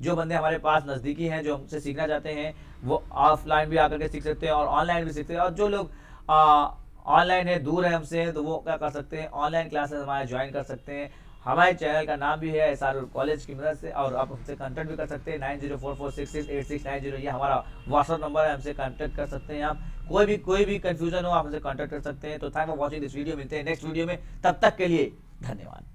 जो बंदे हमारे पास नज़दीकी हैं, जो हमसे सीखना चाहते हैं, वो ऑफलाइन भी आकर के सीख सकते हैं और ऑनलाइन भी सीखते हैं। और जो लोग ऑनलाइन है, दूर है हमसे, तो वो क्या कर सकते हैं? ऑनलाइन क्लासेस हमारे ज्वाइन कर सकते हैं। हमारे चैनल का नाम भी है SR कॉलेज की मदद से, और आप हमसे कांटेक्ट भी कर सकते हैं। 9044668690 ये हमारा व्हाट्सअप नंबर है, हमसे कांटेक्ट कर सकते हैं आप। कोई भी कंफ्यूजन हो आप हमसे कांटेक्ट कर सकते हैं। तो thank for watching this video. मिलते हैं नेक्स्ट वीडियो में, तब तक के लिए धन्यवाद।